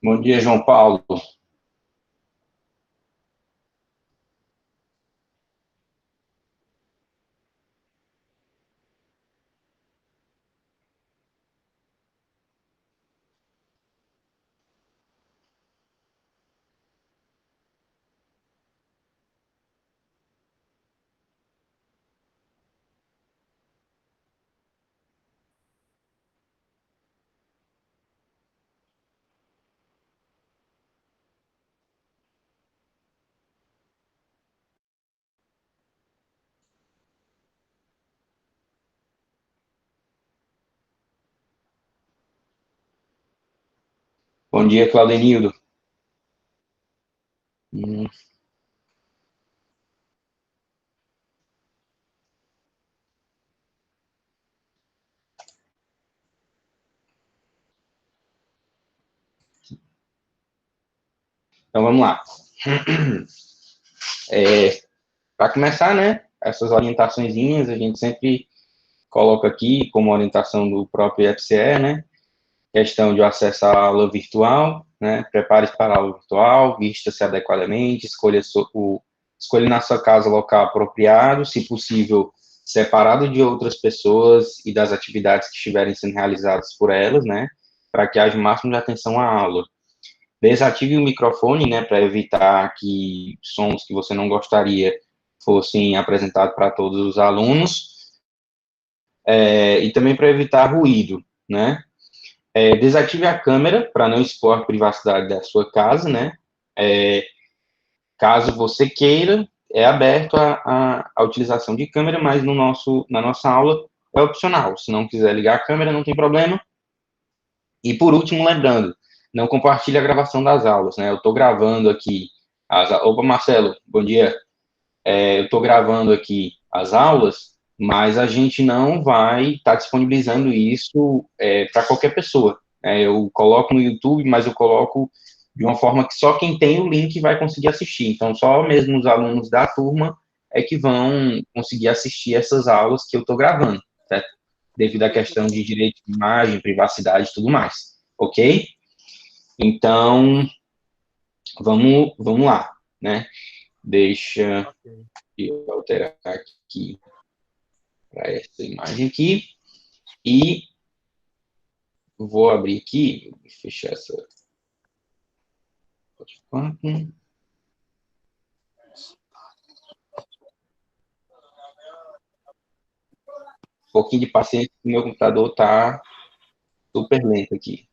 Bom dia, João Paulo. Bom dia, Claudenildo. Hum, Então, vamos lá. Para começar, né, essas orientaçõezinhas a gente sempre coloca aqui como orientação do próprio IFCE, né, questão de acesso à aula virtual, né, prepare-se para a aula virtual, vista-se adequadamente, escolha na sua casa local apropriado, se possível, separado de outras pessoas e das atividades que estiverem sendo realizadas por elas, né, para que haja o máximo de atenção à aula. Desative o microfone, né, para evitar que sons que você não gostaria fossem apresentados para todos os alunos, e também para evitar ruído, né. Desative a câmera para não expor a privacidade da sua casa, né. É, caso você queira, é aberto a utilização de câmera, mas na nossa aula é opcional. Se não quiser ligar a câmera, não tem problema. E por último, lembrando, não compartilhe a gravação das aulas, né? Eu estou gravando aqui Opa, Marcelo, bom dia. Eu estou gravando aqui as aulas, mas a gente não vai estar disponibilizando isso para qualquer pessoa. Eu coloco no YouTube, mas eu coloco de uma forma que só quem tem o link vai conseguir assistir. Então, só mesmo os alunos da turma é que vão conseguir assistir essas aulas que eu estou gravando, certo? Devido à questão de direito de imagem, privacidade e tudo mais, ok? Então, vamos lá, né? Deixa eu alterar aqui para essa imagem aqui e vou abrir aqui, fechar essa um pouquinho de paciência, o meu computador tá super lento aqui.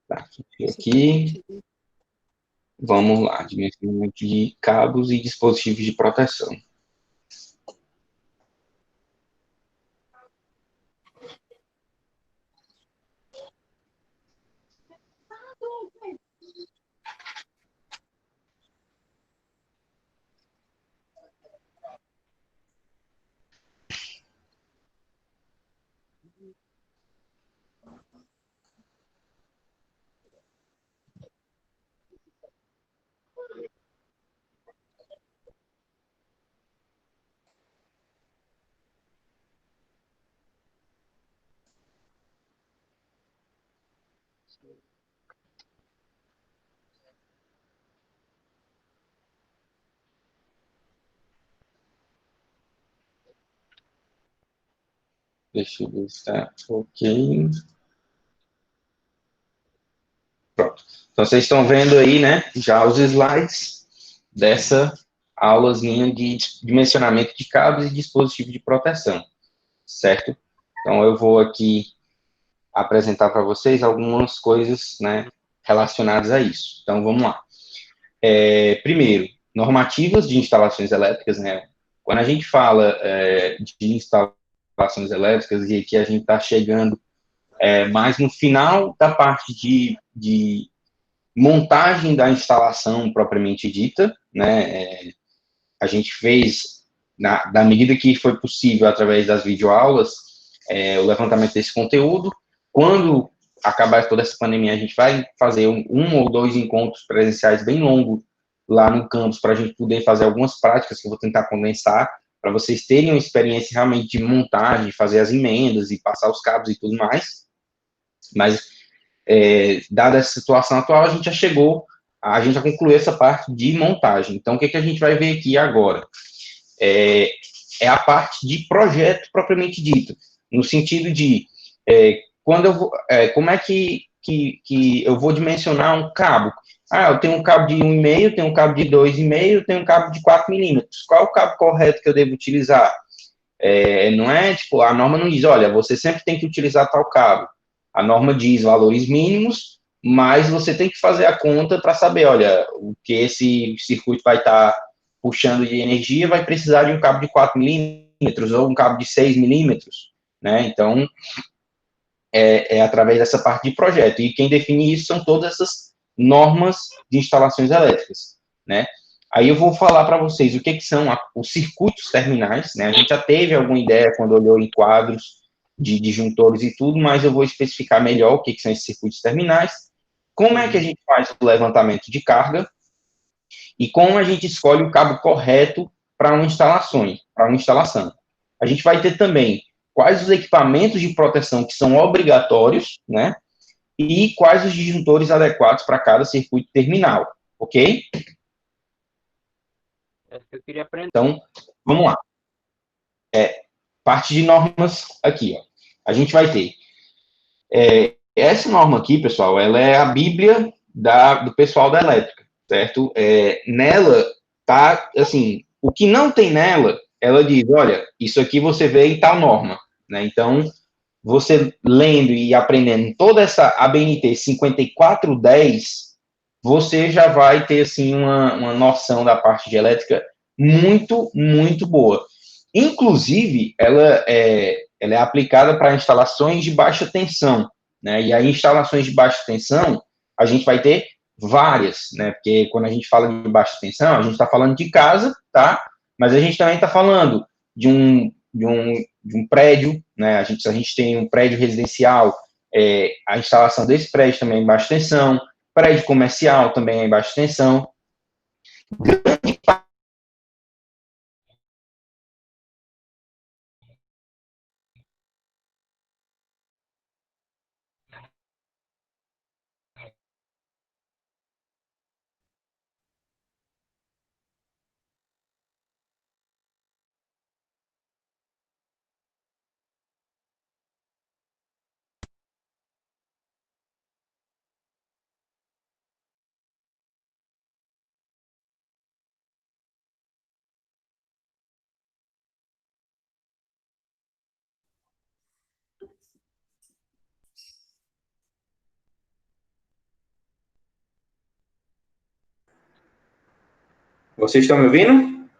Tá, aqui. Vamos lá, dimensionamento de cabos e dispositivos de proteção. Deixa eu ver se tá ok. Pronto. Então, vocês estão vendo aí, né, já os slides dessa aulazinha de dimensionamento de cabos e dispositivo de proteção, certo? Então, eu vou aqui apresentar para vocês algumas coisas, né, relacionadas a isso. Então, vamos lá. Primeiro, normativas de instalações elétricas, né? Quando a gente fala de instalações elétricas, e aqui a gente está chegando mais no final da parte de montagem da instalação propriamente dita, né? A gente fez, da medida que foi possível, através das videoaulas, o levantamento desse conteúdo. Quando acabar toda essa pandemia, a gente vai fazer um ou dois encontros presenciais bem longos lá no campus, para a gente poder fazer algumas práticas que eu vou tentar condensar, para vocês terem uma experiência realmente de montagem, de fazer as emendas e passar os cabos e tudo mais. Mas, dada essa situação atual, a gente já concluiu essa parte de montagem. Então, o que, que a gente vai ver aqui agora? É, é a parte de projeto propriamente dito, no sentido de quando eu vou, como é que eu vou dimensionar um cabo? Ah, eu tenho um cabo de 1,5, tenho um cabo de 2,5, tenho um cabo de 4 milímetros. Qual é o cabo correto que eu devo utilizar? Não é tipo, a norma não diz, olha, você sempre tem que utilizar tal cabo. A norma diz valores mínimos, mas você tem que fazer a conta para saber, olha, o que esse circuito vai estar puxando de energia vai precisar de um cabo de 4 milímetros ou um cabo de 6 milímetros, né? Então, através dessa parte de projeto. E quem define isso são todas essas normas de instalações elétricas, né? Aí eu vou falar para vocês o que, que são os circuitos terminais, né? A gente já teve alguma ideia quando olhou em quadros de disjuntores e tudo, mas eu vou especificar melhor o que, que são esses circuitos terminais, como é que a gente faz o levantamento de carga e como a gente escolhe o cabo correto para uma instalação. A gente vai ter também quais os equipamentos de proteção que são obrigatórios, né? E quais os disjuntores adequados para cada circuito terminal, ok? É que eu queria aprender. Então, vamos lá. Parte de normas aqui, ó. A gente vai ter essa norma aqui, pessoal, ela é a Bíblia do pessoal da elétrica, certo? Nela tá, assim, o que não tem nela, ela diz, olha, isso aqui você vê em tal norma, né? Então, você lendo e aprendendo toda essa ABNT 5410, você já vai ter, assim, uma noção da parte de elétrica muito, muito boa. Inclusive, ela é aplicada para instalações de baixa tensão, né? E aí, instalações de baixa tensão, a gente vai ter várias, né? Porque quando a gente fala de baixa tensão, a gente está falando de casa, tá? Mas a gente também está falando de um prédio, né? Se a gente tem um prédio residencial, a instalação desse prédio também é em baixa tensão, prédio comercial também é em baixa tensão. Vocês estão me ouvindo?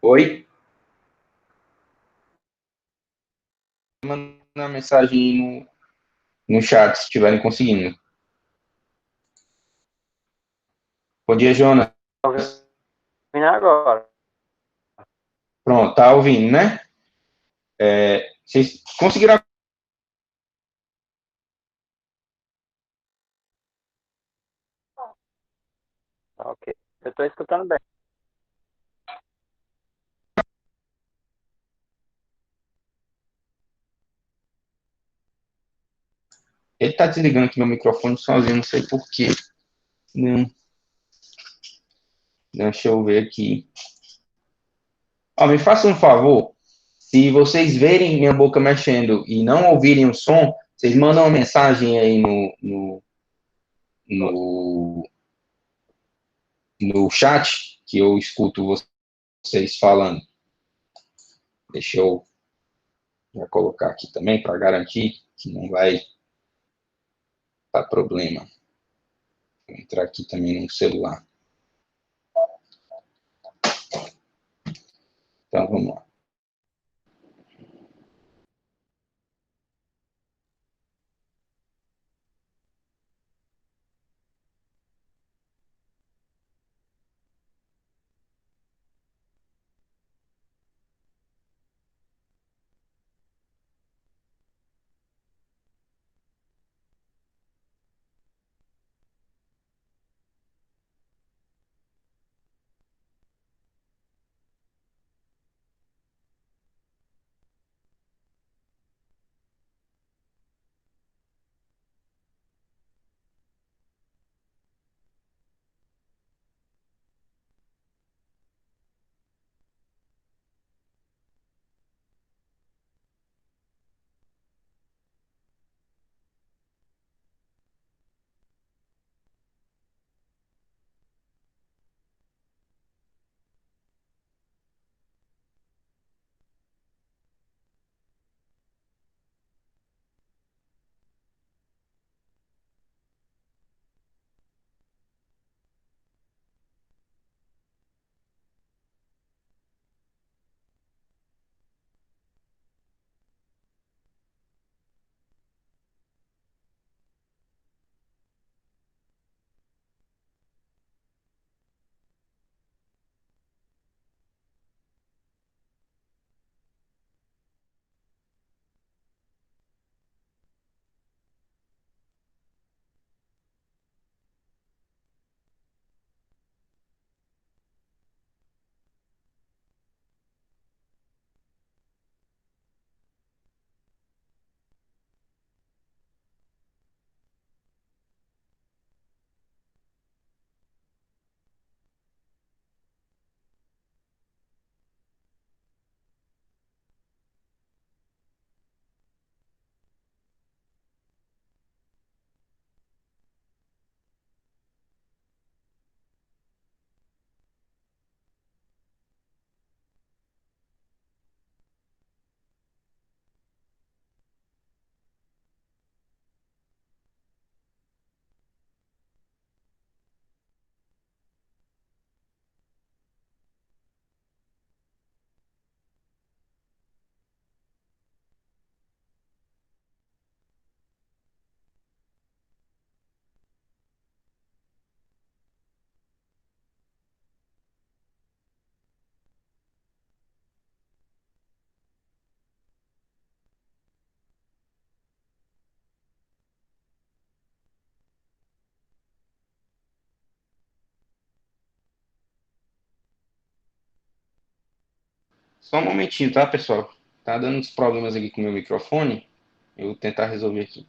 Oi? Manda uma mensagem no chat, se estiverem conseguindo. Bom dia, Jonas. Ouvindo agora. Pronto, tá ouvindo, né? Vocês conseguiram. Ok. Eu estou escutando bem. Ele tá desligando aqui meu microfone sozinho, não sei por quê. Não, deixa eu ver aqui. Ó, me faça um favor. Se vocês verem minha boca mexendo e não ouvirem o som, vocês mandam uma mensagem aí no, no chat, que eu escuto vocês falando. Deixa eu já colocar aqui também, para garantir que não vai dar problema. Vou entrar aqui também no celular. Então, vamos lá. Só um momentinho, tá, pessoal? Tá dando uns problemas aqui com o meu microfone. Eu vou tentar resolver aqui.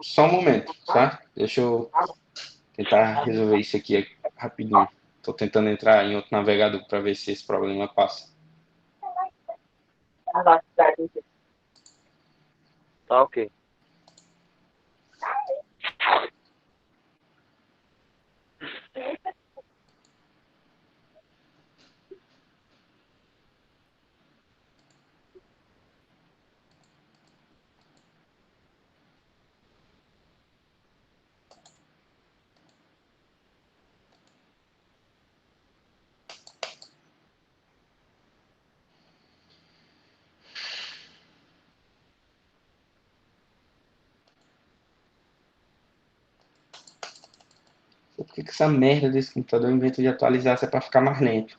Só um momento, tá? Deixa eu tentar resolver isso aqui rapidinho. Tô tentando entrar em outro navegador para ver se esse problema passa. Tá ok. Por que que essa merda desse computador inventa de atualizar se é para ficar mais lento?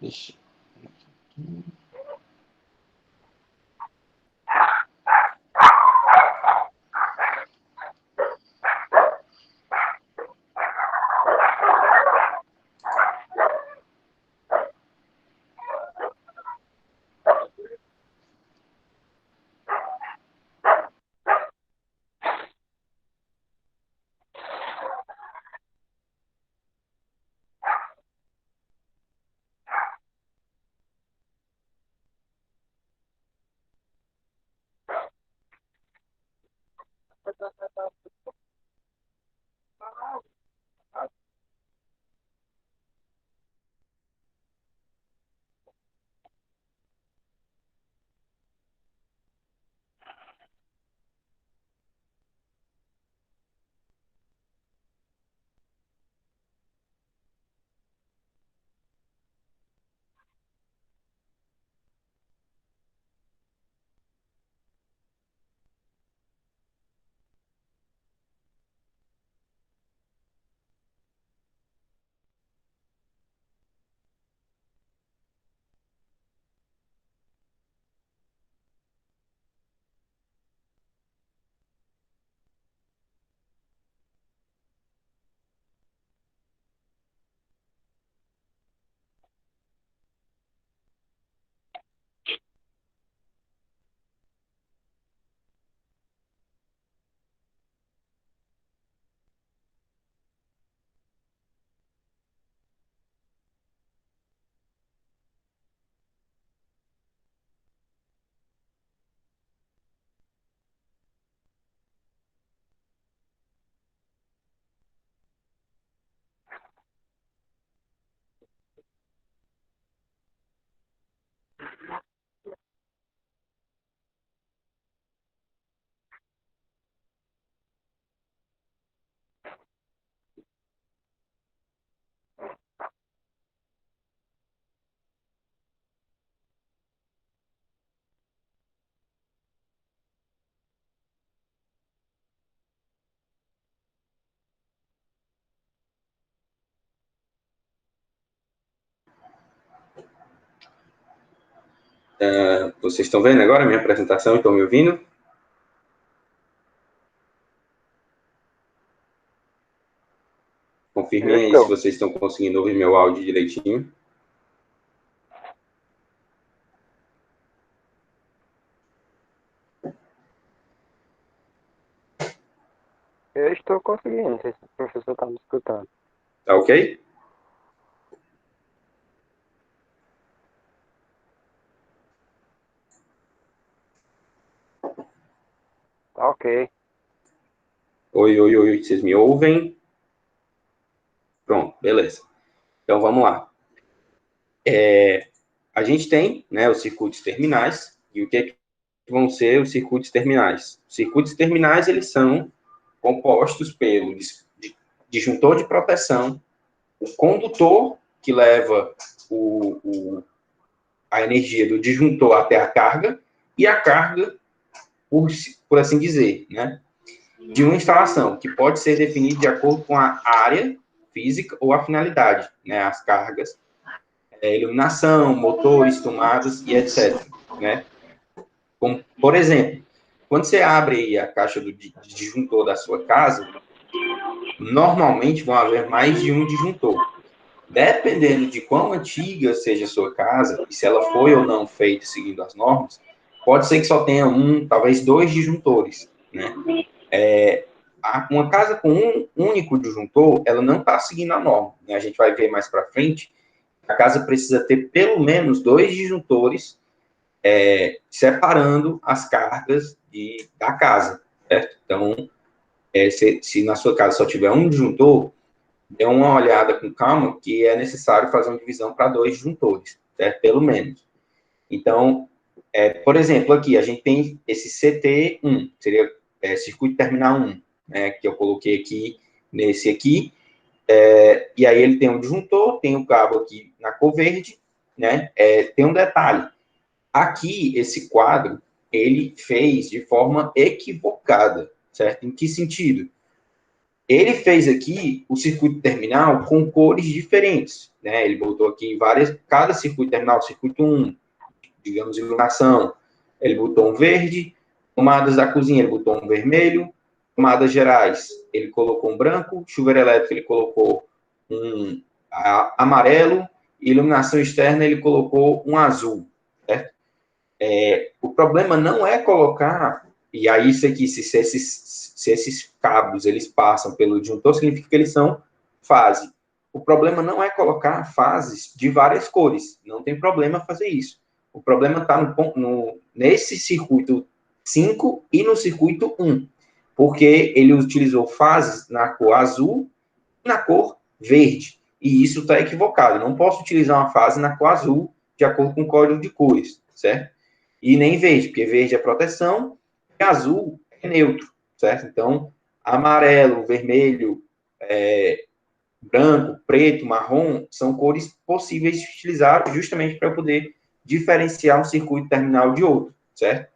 Deixa. Vocês estão vendo agora a minha apresentação e estão me ouvindo? Confirmem aí se vocês estão conseguindo ouvir meu áudio direitinho. Eu estou conseguindo, não sei se o professor está me escutando. Tá ok? Tá ok. Oi, oi, oi, vocês me ouvem? Pronto, beleza. Então, vamos lá. A gente tem, né, os circuitos terminais, e o que vão ser os circuitos terminais? Os circuitos terminais, eles são compostos pelo disjuntor de proteção, o condutor, que leva a energia do disjuntor até a carga, e a carga, por assim dizer, né, de uma instalação, que pode ser definida de acordo com a área física ou a finalidade, né, as cargas, iluminação, motores, tomadas e etc. Né? Como, por exemplo, quando você abre aí a caixa do disjuntor da sua casa, normalmente vão haver mais de um disjuntor. Dependendo de quão antiga seja a sua casa, e se ela foi ou não feita seguindo as normas, pode ser que só tenha um, talvez dois disjuntores. Né? Uma casa com um único disjuntor, ela não está seguindo a norma. Né? A gente vai ver mais para frente. A casa precisa ter pelo menos dois disjuntores separando as cargas da casa, certo? Então, se na sua casa só tiver um disjuntor, dê uma olhada com calma que é necessário fazer uma divisão para dois disjuntores, certo? Pelo menos. Então, por exemplo, aqui a gente tem esse CT1, seria circuito terminal 1, né, que eu coloquei aqui nesse aqui, e aí ele tem um disjuntor, tem um cabo aqui na cor verde, né, tem um detalhe. Aqui, esse quadro, ele fez de forma equivocada, certo? Em que sentido? Ele fez aqui o circuito terminal com cores diferentes, né? Ele botou aqui cada circuito terminal, circuito 1, digamos, iluminação, ele botou um verde, tomadas da cozinha, ele botou um vermelho, tomadas gerais, ele colocou um branco, chuveiro elétrico, ele colocou um amarelo, iluminação externa, ele colocou um azul, certo? O problema não é colocar, e aí isso aqui, se esses cabos eles passam pelo disjuntor, significa que eles são fase. O problema não é colocar fases de várias cores, não tem problema fazer isso. O problema está nesse circuito 5 e no circuito 1, porque ele utilizou fases na cor azul e na cor verde, e isso está equivocado. Eu não posso utilizar uma fase na cor azul de acordo com o código de cores, certo? E nem verde, porque verde é proteção e azul é neutro, certo? Então, amarelo, vermelho, branco, preto, marrom, são cores possíveis de utilizar justamente para poder diferenciar um circuito terminal de outro, certo?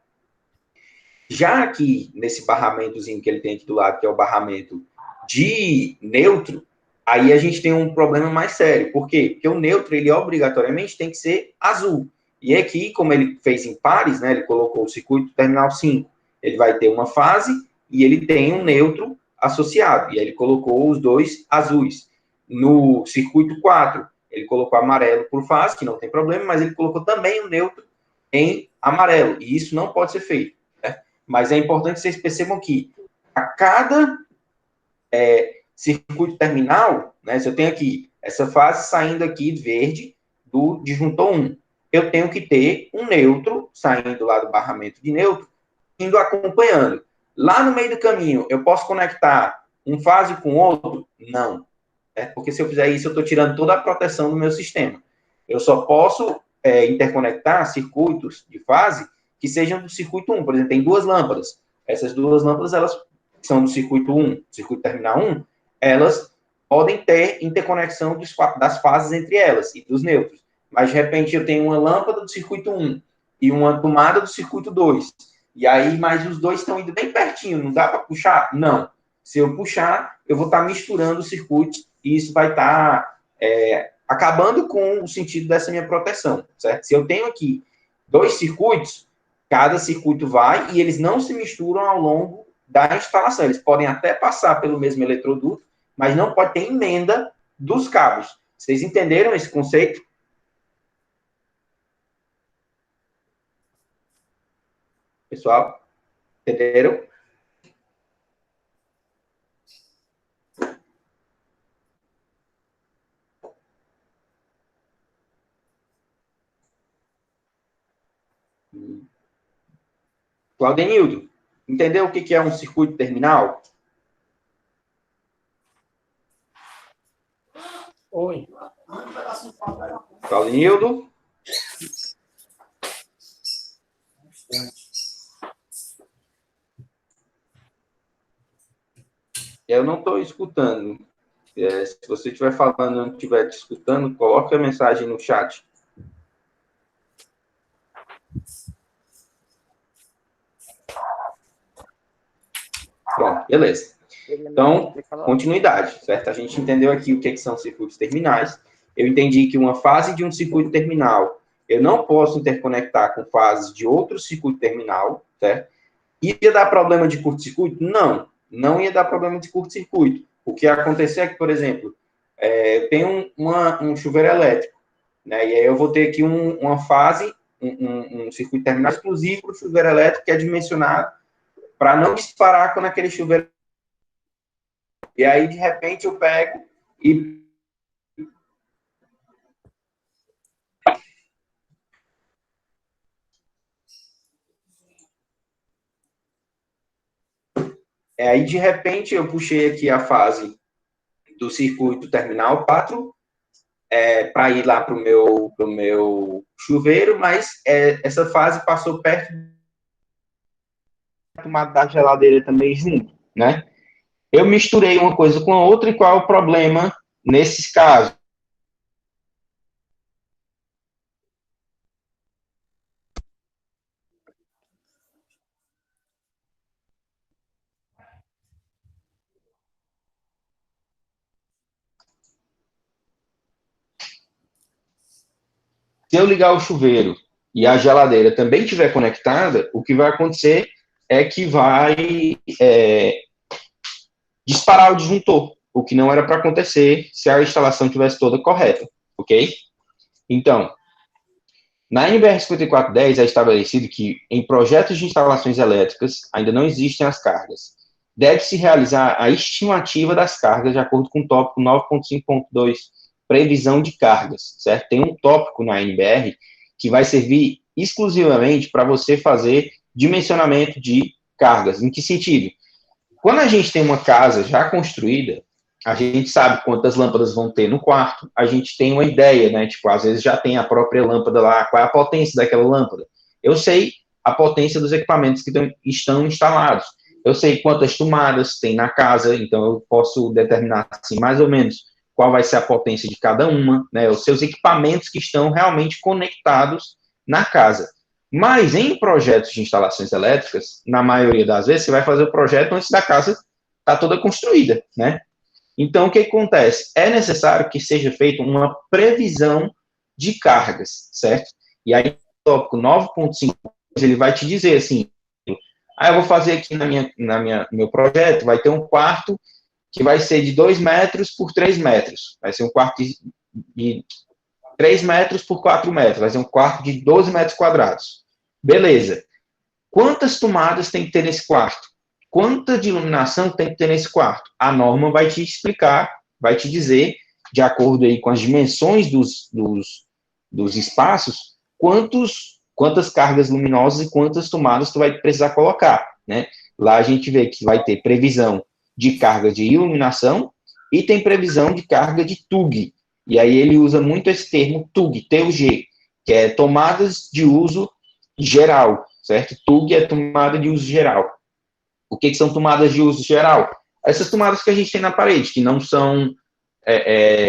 Já aqui, nesse barramentozinho que ele tem aqui do lado, que é o barramento de neutro, aí a gente tem um problema mais sério. Por quê? Porque o neutro, ele obrigatoriamente tem que ser azul. E aqui, como ele fez em pares, né, ele colocou o circuito terminal 5, ele vai ter uma fase e ele tem um neutro associado. E aí ele colocou os dois azuis. No circuito 4, ele colocou amarelo por fase, que não tem problema, mas ele colocou também o neutro em amarelo. E isso não pode ser feito. Né? Mas é importante que vocês percebam que a cada circuito terminal, né, se eu tenho aqui essa fase saindo aqui verde do disjuntor 1, eu tenho que ter um neutro saindo lá do barramento de neutro, indo acompanhando. Lá no meio do caminho, eu posso conectar um fase com outro? Não. Porque se eu fizer isso, eu estou tirando toda a proteção do meu sistema. Eu só posso interconectar circuitos de fase que sejam do circuito 1. Por exemplo, tem duas lâmpadas. Essas duas lâmpadas, elas são do circuito 1, circuito terminal 1, elas podem ter interconexão das fases entre elas e dos neutros. Mas, de repente, eu tenho uma lâmpada do circuito 1 e uma tomada do circuito 2. E aí, mas os dois estão indo bem pertinho, não dá para puxar? Não. Se eu puxar, eu vou estar misturando os circuitos e isso vai estar acabando com o sentido dessa minha proteção, certo? Se eu tenho aqui dois circuitos, cada circuito vai e eles não se misturam ao longo da instalação. Eles podem até passar pelo mesmo eletroduto, mas não pode ter emenda dos cabos. Vocês entenderam esse conceito? Pessoal, entenderam? Claudenildo, entendeu o que é um circuito terminal? Oi. Claudenildo? Eu não estou escutando. Se você estiver falando e não estiver te escutando, coloque a mensagem no chat. Pronto, beleza. Então, continuidade, certo? A gente entendeu aqui o que são circuitos terminais. Eu entendi que uma fase de um circuito terminal, eu não posso interconectar com fases de outro circuito terminal, certo? Ia dar problema de curto-circuito? Não, não ia dar problema de curto-circuito. O que ia acontecer é que, por exemplo, eu tenho um chuveiro elétrico, né? E aí eu vou ter aqui uma fase, um circuito terminal exclusivo para o chuveiro elétrico, que é dimensionado para não disparar quando aquele chuveiro... E aí, de repente, eu pego e... Aí, de repente, eu puxei aqui a fase do circuito terminal 4 para ir lá para o meu chuveiro, mas essa fase passou perto da tomada da geladeira também junto, né? Eu misturei uma coisa com a outra, e qual é o problema nesses casos? Se eu ligar o chuveiro e a geladeira também estiver conectada, o que vai acontecer é que vai disparar o disjuntor, o que não era para acontecer se a instalação tivesse toda correta, ok? Então, na NBR 5410 é estabelecido que em projetos de instalações elétricas ainda não existem as cargas. Deve-se realizar a estimativa das cargas de acordo com o tópico 9.5.2, previsão de cargas, certo? Tem um tópico na NBR que vai servir exclusivamente para você fazer dimensionamento de cargas. Em que sentido? Quando a gente tem uma casa já construída, a gente sabe quantas lâmpadas vão ter no quarto, a gente tem uma ideia, né? Tipo, às vezes já tem a própria lâmpada lá, qual é a potência daquela lâmpada. Eu sei a potência dos equipamentos que estão instalados. Eu sei quantas tomadas tem na casa, então eu posso determinar, assim, mais ou menos qual vai ser a potência de cada uma, né? Os seus equipamentos que estão realmente conectados na casa. Mas em projetos de instalações elétricas, na maioria das vezes, você vai fazer o projeto antes da casa estar toda construída, né? Então, o que acontece? É necessário que seja feita uma previsão de cargas, certo? E aí, o tópico 9.5, ele vai te dizer assim, eu vou fazer aqui no meu projeto, vai ter um quarto que vai ser de 2 metros por 3 metros. Vai ser um quarto de 3 metros por 4 metros. Vai ser um quarto de 12 metros quadrados. Beleza. Quantas tomadas tem que ter nesse quarto? Quanta de iluminação tem que ter nesse quarto? A norma vai te explicar, vai te dizer, de acordo aí com as dimensões dos espaços, quantas cargas luminosas e quantas tomadas tu vai precisar colocar, né? Lá a gente vê que vai ter previsão de carga de iluminação e tem previsão de carga de TUG. E aí ele usa muito esse termo TUG, TUG, que é tomadas de uso geral, certo? TUG é tomada de uso geral. O que são tomadas de uso geral? Essas tomadas que a gente tem na parede, que não são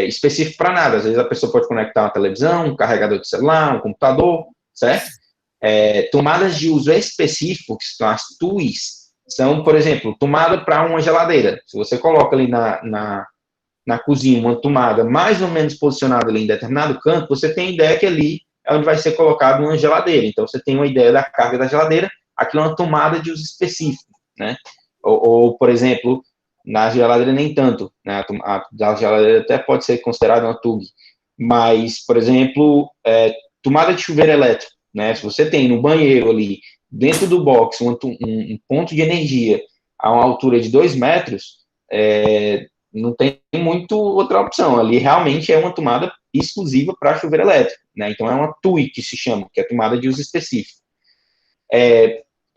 específicas para nada. Às vezes a pessoa pode conectar uma televisão, um carregador de celular, um computador, certo? Tomadas de uso específico, que são as TUIs, são, por exemplo, tomada para uma geladeira. Se você coloca ali na cozinha uma tomada mais ou menos posicionada ali em determinado canto, você tem ideia que ali é onde vai ser colocado uma geladeira. Então, você tem uma ideia da carga da geladeira, aquilo é uma tomada de uso específico, né? Ou por exemplo, na geladeira nem tanto, né? A geladeira até pode ser considerada uma TUG, mas, por exemplo, tomada de chuveiro elétrico, né? Se você tem no banheiro ali, dentro do box, um ponto de energia a uma altura de 2 metros, não tem muito outra opção. Ali realmente é uma tomada exclusiva para chuveiro elétrico, né? Então é uma TUI que se chama, que é tomada de uso específico.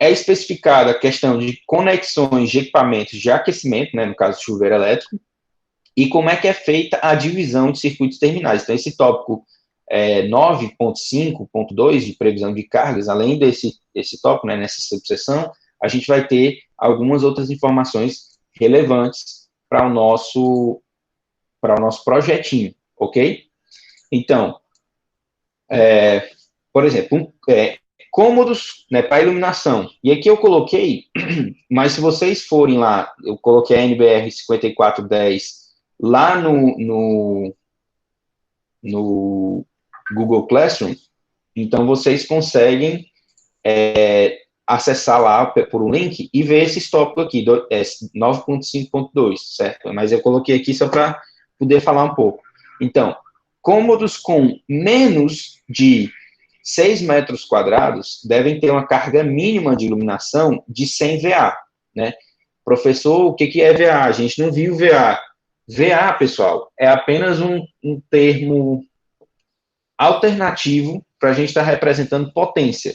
É especificada a questão de conexões de equipamentos de aquecimento, né, no caso do chuveiro elétrico, e como é que é feita a divisão de circuitos terminais. Então, esse tópico 9.5.2 de previsão de cargas, além desse tópico, né, nessa subseção, a gente vai ter algumas outras informações relevantes para o nosso projetinho, ok? Então, por exemplo, cômodos, né, para iluminação. E aqui eu coloquei, mas se vocês forem lá, eu coloquei a NBR 5410 lá no Google Classroom, então vocês conseguem acessar lá por um link e ver esse tópico aqui, 9.5.2, certo? Mas eu coloquei aqui só para poder falar um pouco. Então, cômodos com menos de 6 metros quadrados devem ter uma carga mínima de iluminação de 100 VA, né? Professor, o que é VA? A gente não viu VA. VA, pessoal, é apenas um termo alternativo para a gente estar representando potência.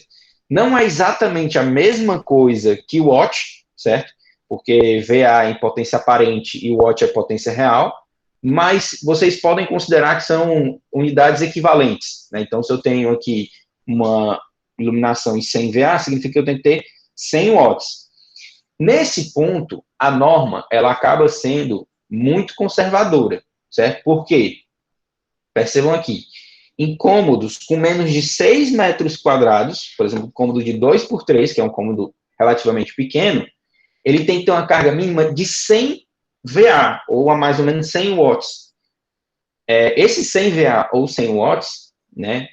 Não é exatamente a mesma coisa que o watt, certo? Porque VA é em potência aparente e o watt é potência real, mas vocês podem considerar que são unidades equivalentes, né? Então, se eu tenho aqui uma iluminação em 100 VA, significa que eu tenho que ter 100 watts. Nesse ponto, a norma, ela acaba sendo muito conservadora, certo? Por quê? Percebam aqui, em cômodos com menos de 6 metros quadrados, por exemplo, um cômodo de 2x3, que é um cômodo relativamente pequeno, ele tem que ter uma carga mínima de 100 VA, ou a mais ou menos 100 watts. Esse 100 VA ou 100 watts, né,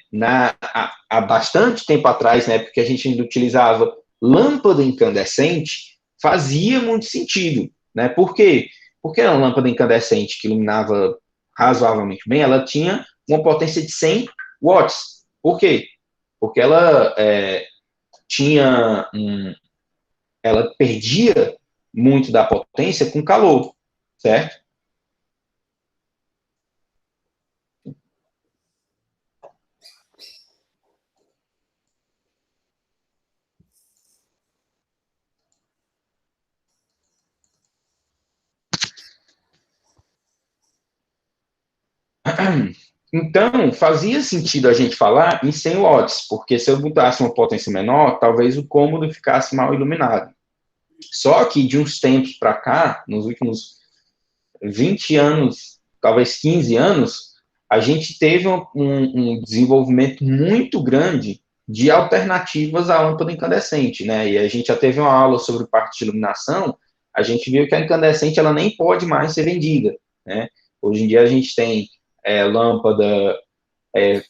há bastante tempo atrás, né, porque a gente ainda utilizava lâmpada incandescente, fazia muito sentido, né? Por quê? Porque a lâmpada incandescente que iluminava razoavelmente bem, ela tinha uma potência de 100 watts. Por quê? Porque ela ela perdia muito da potência com calor, certo? Então, fazia sentido a gente falar em 100 watts, porque se eu botasse uma potência menor, talvez o cômodo ficasse mal iluminado. Só que de uns tempos para cá, nos últimos 20 anos, talvez 15 anos, a gente teve um desenvolvimento muito grande de alternativas à lâmpada incandescente, né? E a gente já teve uma aula sobre parte de iluminação, a gente viu que a incandescente ela nem pode mais ser vendida, né? Hoje em dia a gente tem lâmpada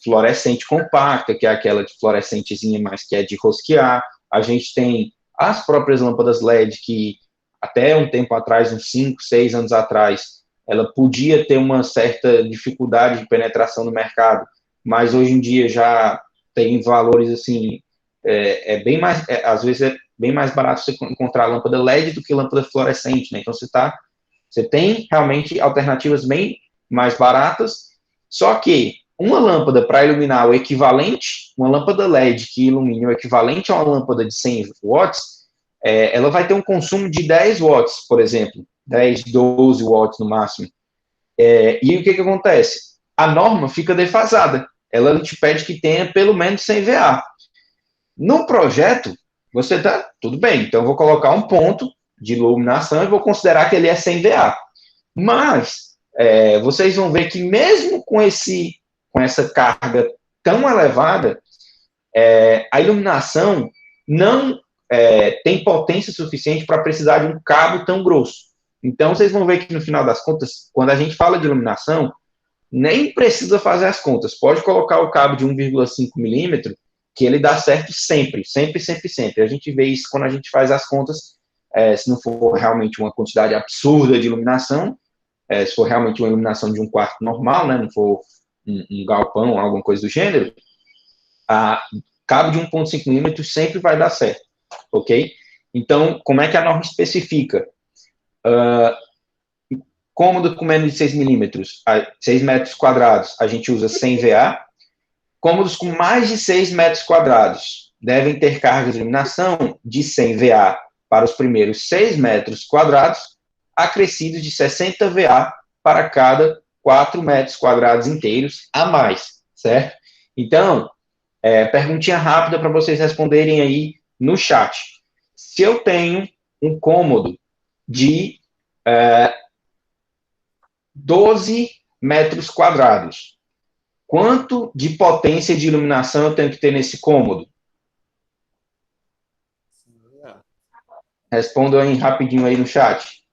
fluorescente compacta, que é aquela de fluorescentezinha, mas que é de rosquear. A gente tem as próprias lâmpadas LED, que até um tempo atrás, uns 5, 6 anos atrás, ela podia ter uma certa dificuldade de penetração no mercado, mas hoje em dia já tem valores assim, bem mais, às vezes é bem mais barato você encontrar lâmpada LED do que lâmpada fluorescente, né? Então você tem realmente alternativas bem mais baratas, só que uma lâmpada para iluminar o equivalente, uma lâmpada LED que ilumine o equivalente a uma lâmpada de 100 watts, ela vai ter um consumo de 10 watts, por exemplo, 10, 12 watts no máximo. E o que acontece? A norma fica defasada. Ela te pede que tenha pelo menos 100 VA. No projeto, você tá, tudo bem, então eu vou colocar um ponto de iluminação e vou considerar que ele é 100 VA. Mas, vocês vão ver que mesmo com essa carga tão elevada, a iluminação não tem potência suficiente para precisar de um cabo tão grosso. Então, vocês vão ver que, no final das contas, quando a gente fala de iluminação, nem precisa fazer as contas. Pode colocar o cabo de 1,5 milímetro, que ele dá certo sempre, sempre, sempre, sempre. A gente vê isso quando a gente faz as contas, se não for realmente uma quantidade absurda de iluminação, se for realmente uma iluminação de um quarto normal, né, não for um galpão, alguma coisa do gênero, cabo de 1,5 milímetros sempre vai dar certo, ok? Então, como é que a norma especifica? Cômodo com menos de 6 milímetros, 6 metros quadrados, a gente usa 100 VA. Cômodos com mais de 6 metros quadrados devem ter carga de iluminação de 100 VA para os primeiros 6 metros quadrados, acrescidos de 60 VA para cada 4 metros quadrados inteiros a mais, certo? Então, perguntinha rápida para vocês responderem aí no chat. Se eu tenho um cômodo de 12 metros quadrados, quanto de potência de iluminação eu tenho que ter nesse cômodo? Respondam aí rapidinho aí no chat.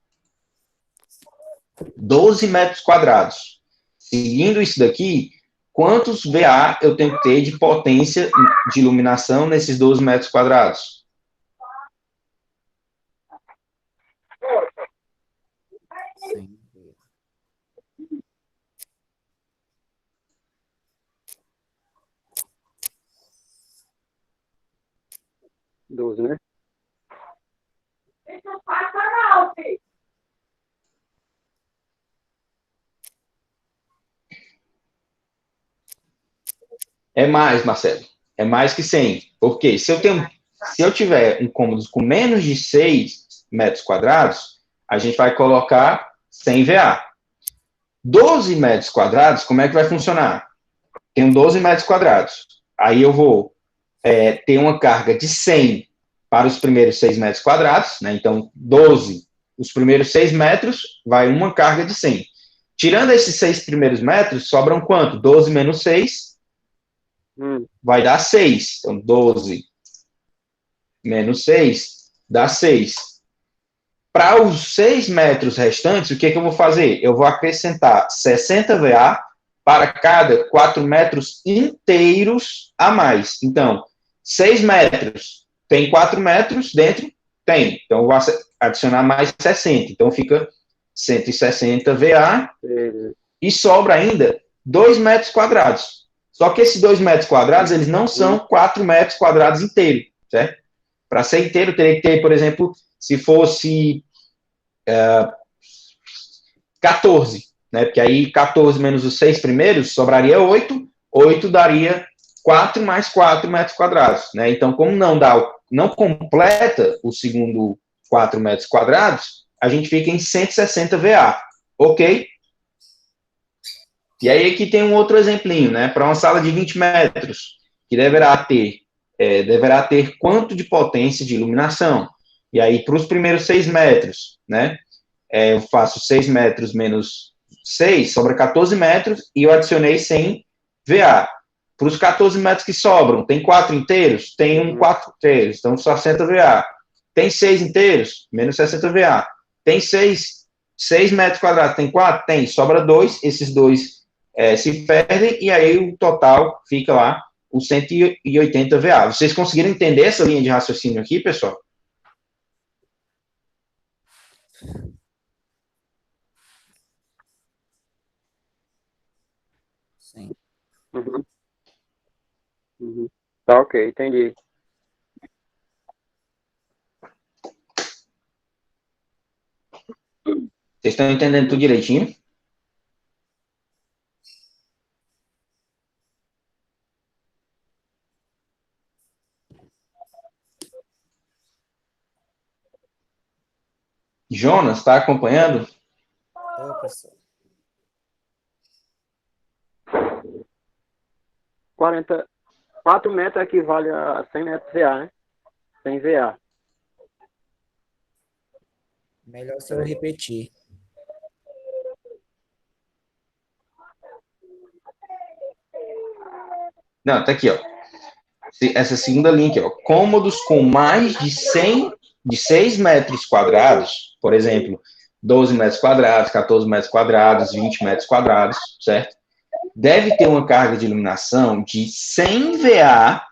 12 metros quadrados. Seguindo isso daqui, quantos VA eu tenho que ter de potência de iluminação nesses 12 metros quadrados? Sim. 12, né? É mais, Marcelo. É mais que 100. Porque se eu tiver um cômodo com menos de 6 metros quadrados, a gente vai colocar 100 VA. 12 metros quadrados, como é que vai funcionar? Tenho 12 metros quadrados. Aí eu vou ter uma carga de 100 para os primeiros 6 metros quadrados, né? Então, 12, os primeiros 6 metros, vai uma carga de 100. Tirando esses 6 primeiros metros, sobram quanto? 12 menos 6, vai dar 6. Então, 12 menos 6 dá 6. Para os 6 metros restantes, o que eu vou fazer? Eu vou acrescentar 60 VA para cada 4 metros inteiros a mais. Então, 6 metros, tem 4 metros dentro? Tem. Então, eu vou adicionar mais 60. Então, fica 160 VA e sobra ainda 2 metros quadrados. Só que esses 2 metros quadrados, eles não são 4 metros quadrados inteiros, certo? Para ser inteiro, teria que ter, por exemplo, se fosse 14, né? Porque aí 14 menos os 6 primeiros, sobraria 8. 8 daria 4 mais 4 metros quadrados, né? Então, como não completa o segundo 4 metros quadrados, a gente fica em 160 VA, ok? E aí aqui tem um outro exemplinho, né? Para uma sala de 20 metros, que deverá ter quanto de potência de iluminação? E aí, para os primeiros 6 metros, né? Eu faço 6 metros menos 6, sobra 14 metros, e eu adicionei 100 VA. Para os 14 metros que sobram, tem 4 inteiros? Tem 4 inteiros, então 60 VA. Tem 6 inteiros? Menos 60 VA. Tem 6 metros quadrados, tem 4? Tem, sobra 2, esses 2 se perdem, e aí o total fica lá, os 180 VA. Vocês conseguiram entender essa linha de raciocínio aqui, pessoal? Sim. Tá ok, entendi. Vocês estão entendendo tudo direitinho? Jonas, está acompanhando? Ô, professor. 4 metros equivale a 100 metros VA, né? 100 VA. Melhor se eu repetir. Não, tá aqui, ó. Essa segunda linha aqui, ó. Cômodos com mais de 6 metros quadrados, por exemplo, 12 metros quadrados, 14 metros quadrados, 20 metros quadrados, certo? deve ter uma carga de iluminação de 100 VA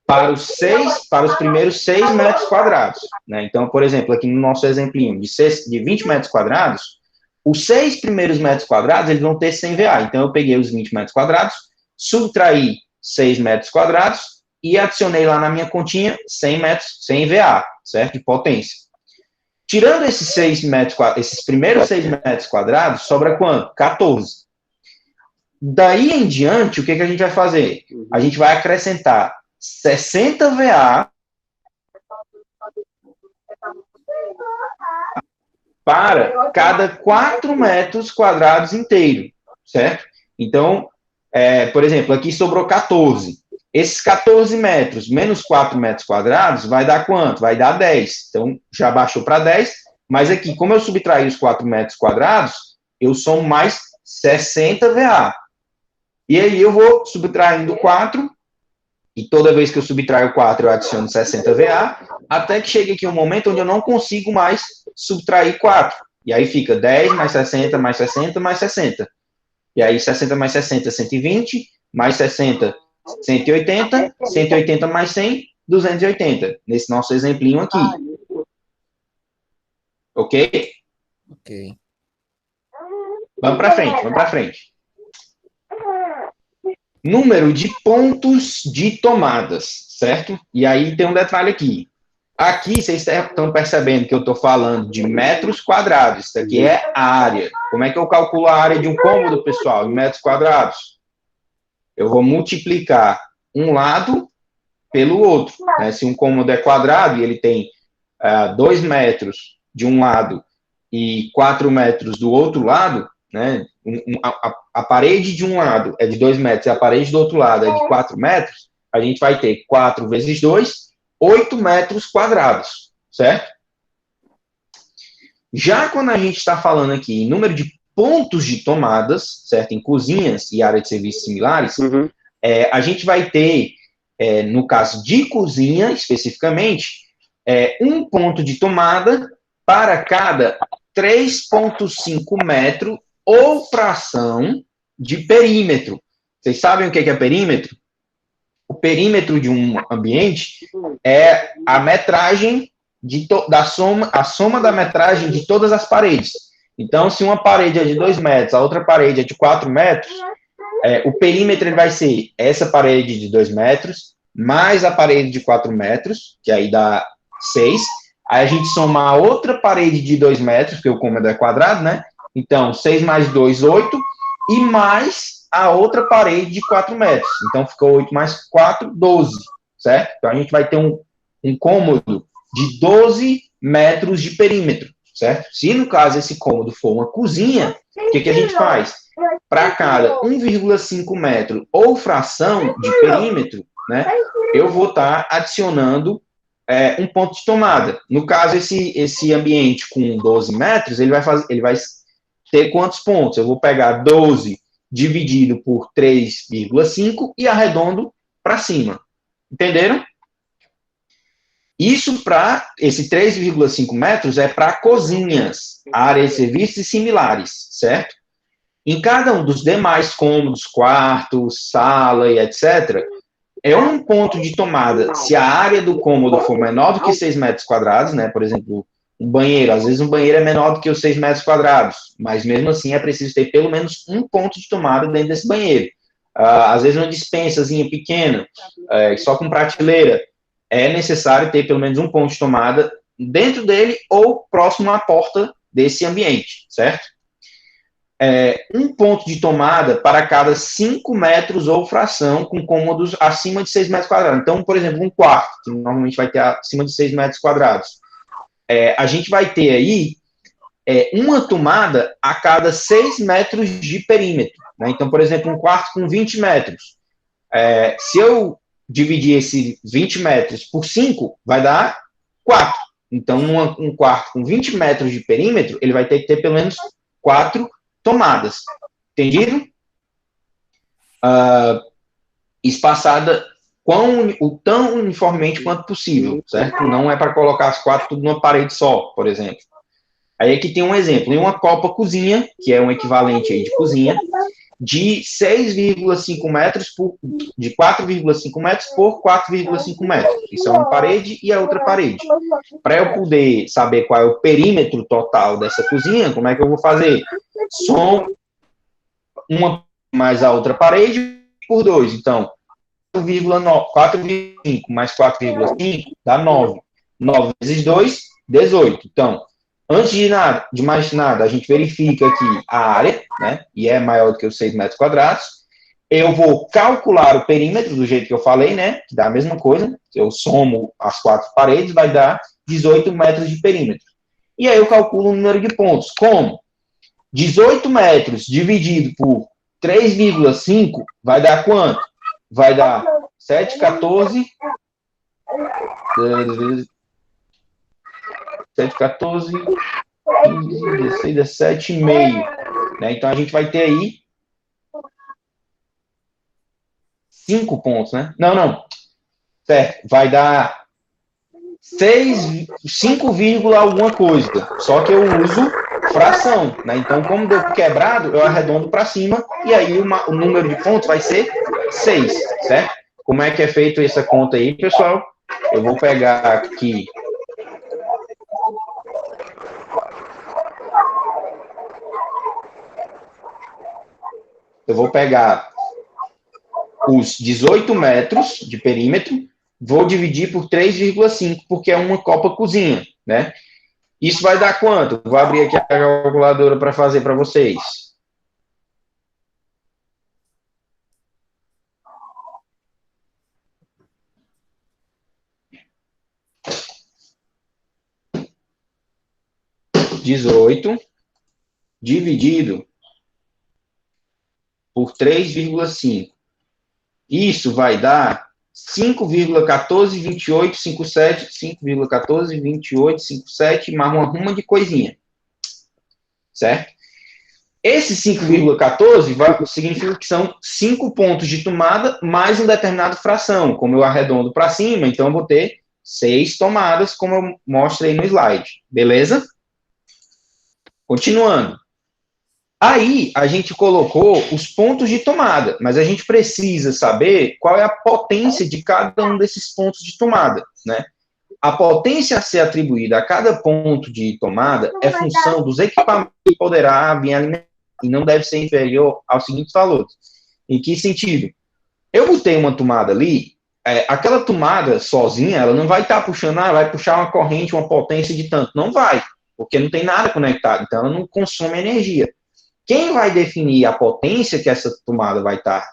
para os primeiros 6 metros quadrados. Né? Então, por exemplo, aqui no nosso exemplinho, de 20 metros quadrados, os 6 primeiros metros quadrados, eles vão ter 100 VA. Então, eu peguei os 20 metros quadrados, subtraí 6 metros quadrados e adicionei lá na minha continha 100 VA, certo? De potência. Tirando esses primeiros 6 metros quadrados, sobra quanto? 14. Daí em diante, o que a gente vai fazer? A gente vai acrescentar 60 VA para cada 4 metros quadrados inteiro, certo? Então, por exemplo, aqui sobrou 14. Esses 14 metros menos 4 metros quadrados vai dar quanto? Vai dar 10. Então, já baixou para 10, mas aqui, como eu subtraí os 4 metros quadrados, eu somo mais 60 VA. E aí eu vou subtraindo 4, e toda vez que eu subtraio 4, eu adiciono 60 VA, até que chegue aqui um momento onde eu não consigo mais subtrair 4. E aí fica 10 mais 60, mais 60, mais 60. E aí 60 mais 60, 120, mais 60, 180, 180 mais 100, 280. Nesse nosso exemplinho aqui. Ok? Ok. Vamos para frente. Número de pontos de tomadas, certo? E aí tem um detalhe aqui. Aqui, vocês estão percebendo que eu estou falando de metros quadrados. Isso aqui é a área. Como é que eu calculo a área de um cômodo, pessoal, em metros quadrados? Eu vou multiplicar um lado pelo outro. Né? Se um cômodo é quadrado e ele tem 2 metros de um lado e 4 metros do outro lado, né? A parede de um lado é de 2 metros e a parede do outro lado é de 4 metros, a gente vai ter 4 vezes 2, 8 metros quadrados, certo? Já quando a gente está falando aqui em número de pontos de tomadas, certo? Em cozinhas e áreas de serviços similares, a gente vai ter, no caso de cozinha especificamente, um ponto de tomada para cada 3,5 metro ou fração de perímetro. Vocês sabem o que é perímetro? O perímetro de um ambiente é a metragem a soma da metragem de todas as paredes. Então, se uma parede é de 2 metros, a outra parede é de 4 metros, o perímetro ele vai ser essa parede de 2 metros, mais a parede de 4 metros, que aí dá 6. Aí a gente soma a outra parede de 2 metros, porque o cômodo é quadrado, né? Então, 6 mais 2, 8, e mais a outra parede de 4 metros. Então, ficou 8 mais 4, 12, certo? Então, a gente vai ter um cômodo de 12 metros de perímetro, certo? Se, no caso, esse cômodo for uma cozinha, o que a gente faz? Para cada 1,5 metro ou fração de perímetro, né, eu vou estar adicionando um ponto de tomada. No caso, esse ambiente com 12 metros, ele vai ter quantos pontos? Eu vou pegar 12 dividido por 3,5 e arredondo para cima. Entenderam? Isso para esse 3,5 metros é para cozinhas, áreas de serviços e similares, certo? Em cada um dos demais cômodos, quartos, sala e etc., é um ponto de tomada. Se a área do cômodo for menor do que 6 metros quadrados, né? Por exemplo, um banheiro. Às vezes um banheiro é menor do que os 6 metros quadrados, mas mesmo assim é preciso ter pelo menos um ponto de tomada dentro desse banheiro. Às vezes uma dispensazinha pequena, só com prateleira, é necessário ter pelo menos um ponto de tomada dentro dele ou próximo à porta desse ambiente, certo? Um ponto de tomada para cada 5 metros ou fração com cômodos acima de 6 metros quadrados. Então, por exemplo, um quarto, que normalmente vai ter acima de 6 metros quadrados. A gente vai ter aí uma tomada a cada 6 metros de perímetro. Né? Então, por exemplo, um quarto com 20 metros. Se eu dividir esses 20 metros por 5, vai dar 4. Então, um quarto com 20 metros de perímetro, ele vai ter que ter pelo menos 4 tomadas. Entendido? Espaçada tão uniformemente quanto possível, certo? Não é para colocar as 4 tudo numa parede só, por exemplo. Aí aqui tem um exemplo. Em uma copa cozinha, que é um equivalente aí de cozinha, de 6,5 metros de 4,5 metros por 4,5 metros. Isso é uma parede e a outra parede. Para eu poder saber qual é o perímetro total dessa cozinha, como é que eu vou fazer? Som uma mais a outra parede por 2. Então, 4,5 mais 4,5 dá 9. 9 vezes 2, 18. Então, antes de mais nada, a gente verifica aqui a área, né? E é maior do que os 6 metros quadrados. Eu vou calcular o perímetro do jeito que eu falei, né? Que dá a mesma coisa. Eu somo as 4 paredes, vai dar 18 metros de perímetro. E aí eu calculo o número de pontos. Como? 18 metros dividido por 3,5 vai dar quanto? Vai dar 7, 14... 7, 14, 15, 16, 17,5. Né? Então, a gente vai ter aí 5 pontos, né? Não. Certo. Vai dar 5, alguma coisa. Só que eu uso fração, né? Então, como deu quebrado, eu arredondo para cima e aí o número de pontos vai ser 6, certo? Como é que é feito essa conta aí, pessoal? Eu vou pegar aqui... Eu vou pegar os 18 metros de perímetro, vou dividir por 3,5, porque é uma copa cozinha, né? Isso vai dar quanto? Vou abrir aqui a calculadora para fazer para vocês. (18) dividido por 3,5. Isso vai dar 5,142857, 5,142857, mais uma ruma de coisinha. Certo? Esse 5,14 significa que são 5 pontos de tomada mais um determinado fração. Como eu arredondo para cima, então eu vou ter 6 tomadas, como eu mostrei no slide. Beleza? Continuando. Aí, a gente colocou os pontos de tomada, mas a gente precisa saber qual é a potência de cada um desses pontos de tomada, né? A potência a ser atribuída a cada ponto de tomada é função dos equipamentos que poderá vir alimentar e não deve ser inferior aos seguintes valores. Em que sentido? Eu botei uma tomada ali, aquela tomada sozinha, ela não vai estar puxando, vai puxar uma corrente, uma potência de tanto. Não vai, porque não tem nada conectado, então ela não consome energia. Quem vai definir a potência que essa tomada vai estar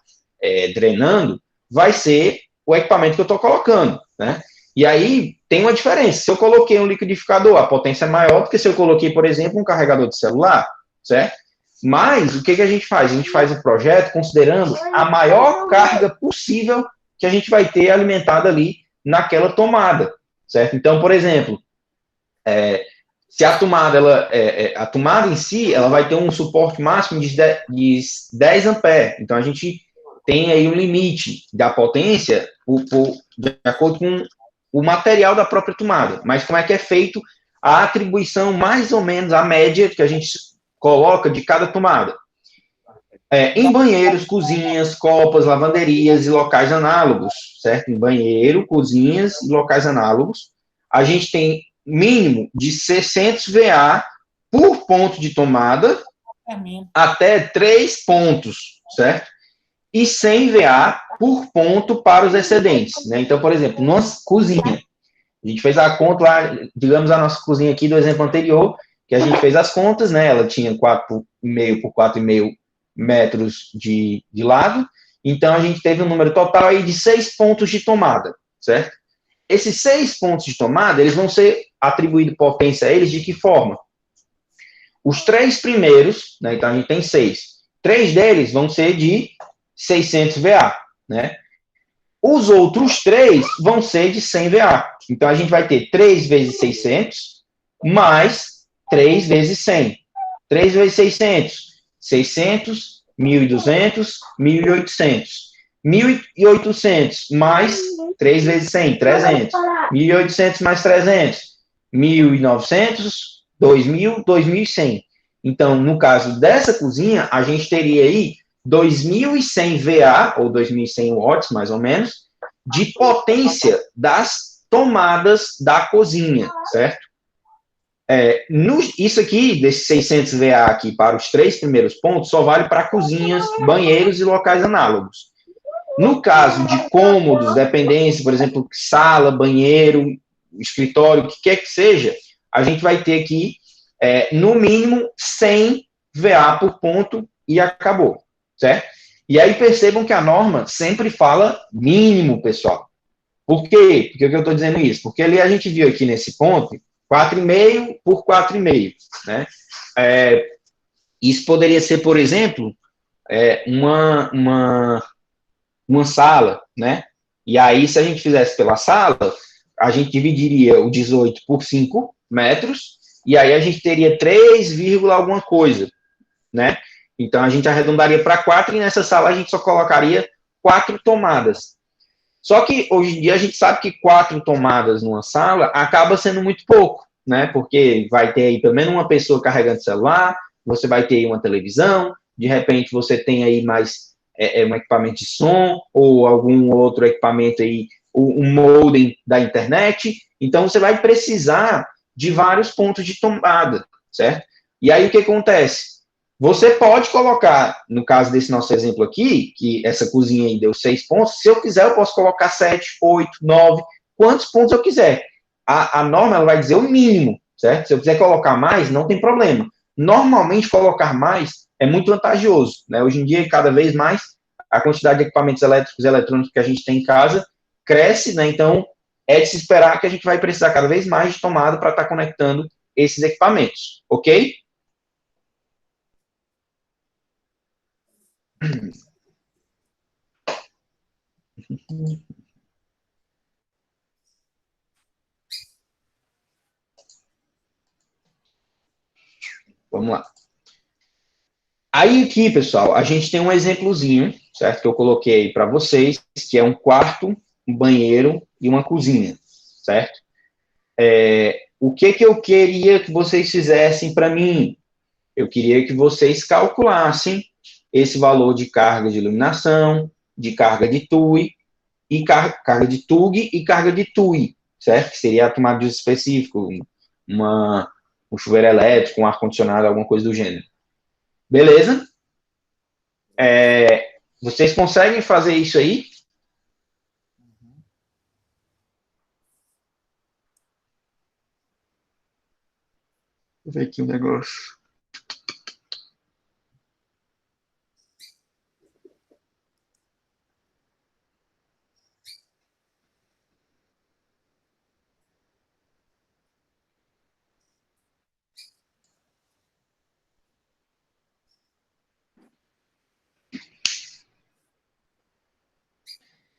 drenando vai ser o equipamento que eu estou colocando, né? E aí tem uma diferença. Se eu coloquei um liquidificador, a potência é maior do que se eu coloquei, por exemplo, um carregador de celular, certo? Mas o que a gente faz? A gente faz o projeto considerando a maior carga possível que a gente vai ter alimentada ali naquela tomada, certo? Então, por exemplo, se a tomada, a tomada em si, ela vai ter um suporte máximo de 10 amperes. Então, a gente tem aí um limite da potência de acordo com o material da própria tomada. Mas como é que é feito a atribuição, mais ou menos, a média que a gente coloca de cada tomada? Em banheiros, cozinhas, copas, lavanderias e locais análogos, certo? Em banheiro, cozinhas e locais análogos, a gente tem mínimo de 600 VA por ponto de tomada até 3 pontos, certo? E 100 VA por ponto para os excedentes, né? Então, por exemplo, nossa cozinha, a gente fez a conta lá, digamos a nossa cozinha aqui do exemplo anterior, que a gente fez as contas, né? Ela tinha 4,5 por 4,5 metros de lado, então a gente teve um número total aí de 6 pontos de tomada, certo? Esses 6 pontos de tomada, eles vão ser atribuídos potência a eles de que forma? Os 3 primeiros, né, então a gente tem 6, 3 deles vão ser de 600 VA, né? Os outros 3 vão ser de 100 VA. Então a gente vai ter 3 vezes 600 mais 3 vezes 100. 3 vezes 600, 600, 1.200, 1.800. 1.800 mais 3 vezes 100, 300. 1.800 mais 300, 1.900, 2.000, 2.100. Então, no caso dessa cozinha, a gente teria aí 2.100 VA, ou 2.100 watts, mais ou menos, de potência das tomadas da cozinha, certo? Isso aqui, desses 600 VA aqui para os 3 primeiros pontos, só vale para cozinhas, banheiros e locais análogos. No caso de cômodos, dependência, por exemplo, sala, banheiro, escritório, o que quer que seja, a gente vai ter aqui, no mínimo, 100 VA por ponto e acabou, certo? E aí percebam que a norma sempre fala mínimo, pessoal. Por quê? Por que eu estou dizendo isso? Porque ali a gente viu aqui nesse ponto 4,5 por 4,5, né? Isso poderia ser, por exemplo, uma sala, né? E aí, se a gente fizesse pela sala, a gente dividiria o 18 por 5 metros, e aí a gente teria 3, alguma coisa, né? Então, a gente arredondaria para 4, e nessa sala a gente só colocaria 4 tomadas. Só que, hoje em dia, a gente sabe que 4 tomadas numa sala acaba sendo muito pouco, né? Porque vai ter aí pelo menos uma pessoa carregando celular, você vai ter aí uma televisão, de repente você tem aí mais um equipamento de som, ou algum outro equipamento aí, um modem da internet. Então, você vai precisar de vários pontos de tomada, certo? E aí, o que acontece? Você pode colocar, no caso desse nosso exemplo aqui, que essa cozinha aí deu 6 pontos, se eu quiser, eu posso colocar 7, 8, 9, quantos pontos eu quiser. A norma, ela vai dizer o mínimo, certo? Se eu quiser colocar mais, não tem problema. Normalmente, colocar mais é muito vantajoso, né? Hoje em dia, cada vez mais, a quantidade de equipamentos elétricos e eletrônicos que a gente tem em casa cresce, né? Então, é de se esperar que a gente vai precisar cada vez mais de tomada para estar conectando esses equipamentos, ok? Vamos lá. Aí aqui, pessoal, a gente tem um exemplozinho, certo? Que eu coloquei para vocês, que é um quarto, um banheiro e uma cozinha, certo? O que eu queria que vocês fizessem para mim? Eu queria que vocês calculassem esse valor de carga de iluminação, de carga de TUI, e carga de TUG e carga de TUI, certo? Que seria a tomada de uso específico, um chuveiro elétrico, um ar-condicionado, alguma coisa do gênero. Beleza? Vocês conseguem fazer isso aí? Vou ver aqui um negócio.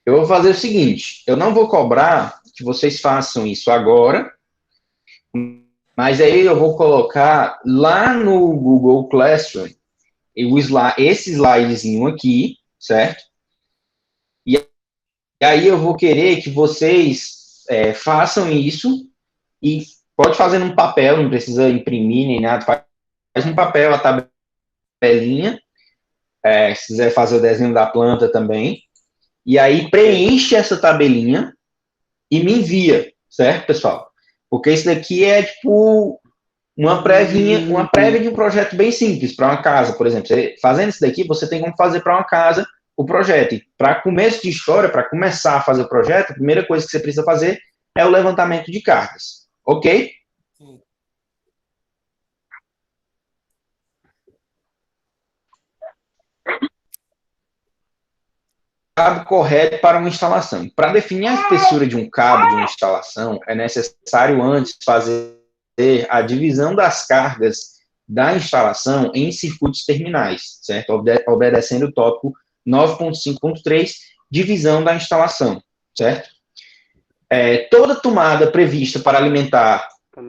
Eu vou fazer o seguinte, eu não vou cobrar que vocês façam isso agora, mas aí eu vou colocar lá no Google Classroom esse slidezinho aqui, certo? E aí eu vou querer que vocês façam isso, e pode fazer num papel, não precisa imprimir nem nada, faz no papel a tabelinha, se quiser fazer o desenho da planta também, e aí preenche essa tabelinha e me envia, certo, pessoal? Porque isso daqui é tipo uma prévia de um projeto bem simples para uma casa, por exemplo. Fazendo isso daqui, você tem como fazer para uma casa o projeto. E para começo de história, para começar a fazer o projeto, a primeira coisa que você precisa fazer é o levantamento de cargas. Ok? Sim. Cabo correto para uma instalação. Para definir a espessura de um cabo de uma instalação, é necessário antes fazer a divisão das cargas da instalação em circuitos terminais, certo? Obedecendo o tópico 9.5.3, divisão da instalação, certo? Toda tomada prevista para alimentar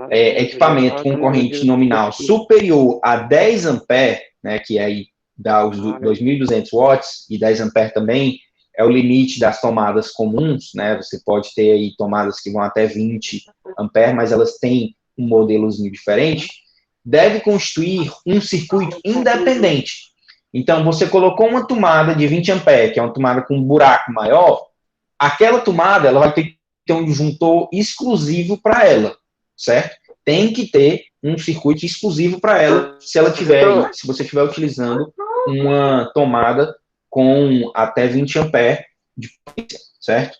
equipamento com corrente nominal superior a 10 ampere, né, que aí dá os 2.200 watts, e 10 ampere também é o limite das tomadas comuns, né? Você pode ter aí tomadas que vão até 20 ampere, mas elas têm um modelozinho diferente, deve constituir um circuito independente. Então, você colocou uma tomada de 20 amperes, que é uma tomada com um buraco maior, aquela tomada ela vai ter que ter um disjuntor exclusivo para ela, certo? Tem que ter um circuito exclusivo para ela, se você estiver utilizando uma tomada com até 20 amperes de potência, certo?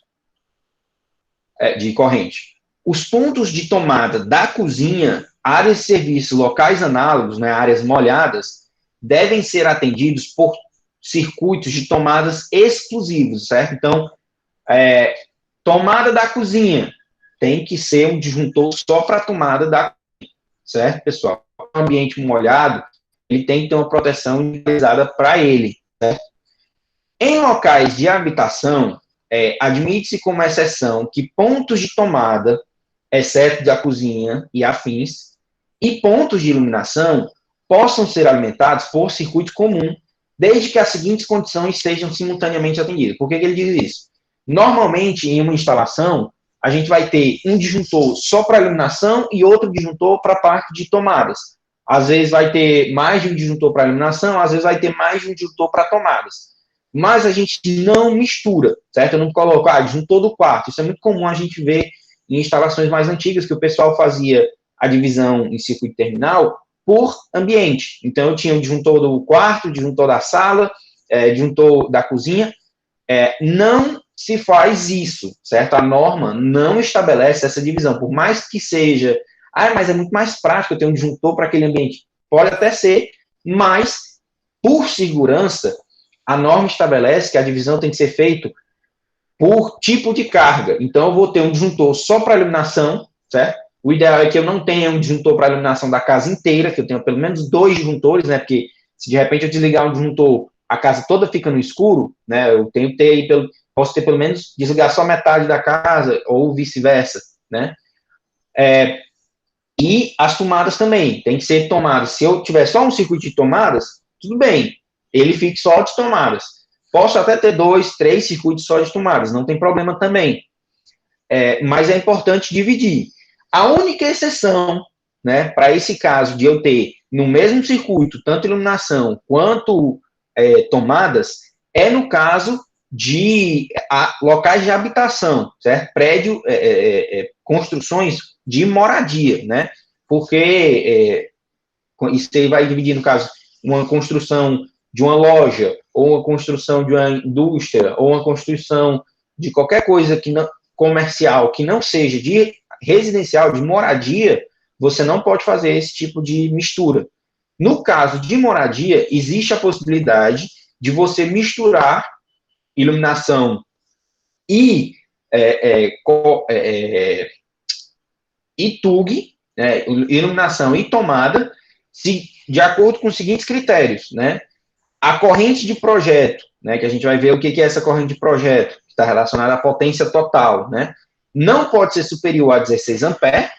De corrente. Os pontos de tomada da cozinha, áreas de serviço, locais análogos, né, áreas molhadas, devem ser atendidos por circuitos de tomadas exclusivos, certo? Então, tomada da cozinha tem que ser um disjuntor só para a tomada da cozinha, certo, pessoal? O ambiente molhado, ele tem que ter uma proteção individualizada para ele, certo? Em locais de habitação, admite-se como exceção que pontos de tomada, exceto da cozinha e afins, e pontos de iluminação possam ser alimentados por circuito comum, desde que as seguintes condições sejam simultaneamente atendidas. Por que ele diz isso? Normalmente, em uma instalação, a gente vai ter um disjuntor só para iluminação e outro disjuntor para a parte de tomadas. Às vezes vai ter mais de um disjuntor para iluminação, às vezes vai ter mais de um disjuntor para tomadas. Mas a gente não mistura, certo? Eu não coloco, disjuntor do quarto. Isso é muito comum a gente ver em instalações mais antigas, que o pessoal fazia a divisão em circuito terminal por ambiente. Então, eu tinha o disjuntor do quarto, o disjuntor da sala, disjuntor da cozinha. Não se faz isso, certo? A norma não estabelece essa divisão. Por mais que seja, mas é muito mais prático eu ter um disjuntor para aquele ambiente. Pode até ser, mas, por segurança, a norma estabelece que a divisão tem que ser feita por tipo de carga. Então, eu vou ter um disjuntor só para iluminação, certo? O ideal é que eu não tenha um disjuntor para iluminação da casa inteira, que eu tenha pelo menos 2 disjuntores, né? Porque se de repente eu desligar um disjuntor, a casa toda fica no escuro, né? Eu tenho que ter aí, posso ter pelo menos desligar só metade da casa, ou vice-versa, né? E as tomadas também, tem que ser tomadas. Se eu tiver só um circuito de tomadas, tudo bem, ele fica só de tomadas. Posso até ter 2, 3 circuitos só de tomadas, não tem problema também. Mas é importante dividir. A única exceção, né, para esse caso de eu ter no mesmo circuito tanto iluminação quanto tomadas, é no caso de locais de habitação, certo? Prédio, construções de moradia, né? Porque isso aí vai dividir, no caso, uma construção de uma loja, ou uma construção de uma indústria, ou uma construção de qualquer coisa que não, comercial, que não seja de residencial, de moradia, você não pode fazer esse tipo de mistura. No caso de moradia, existe a possibilidade de você misturar iluminação e TUG, iluminação e tomada, de acordo com os seguintes critérios, né? A corrente de projeto, né, que a gente vai ver o que é essa corrente de projeto, que está relacionada à potência total, né? Não pode ser superior a 16 amperes,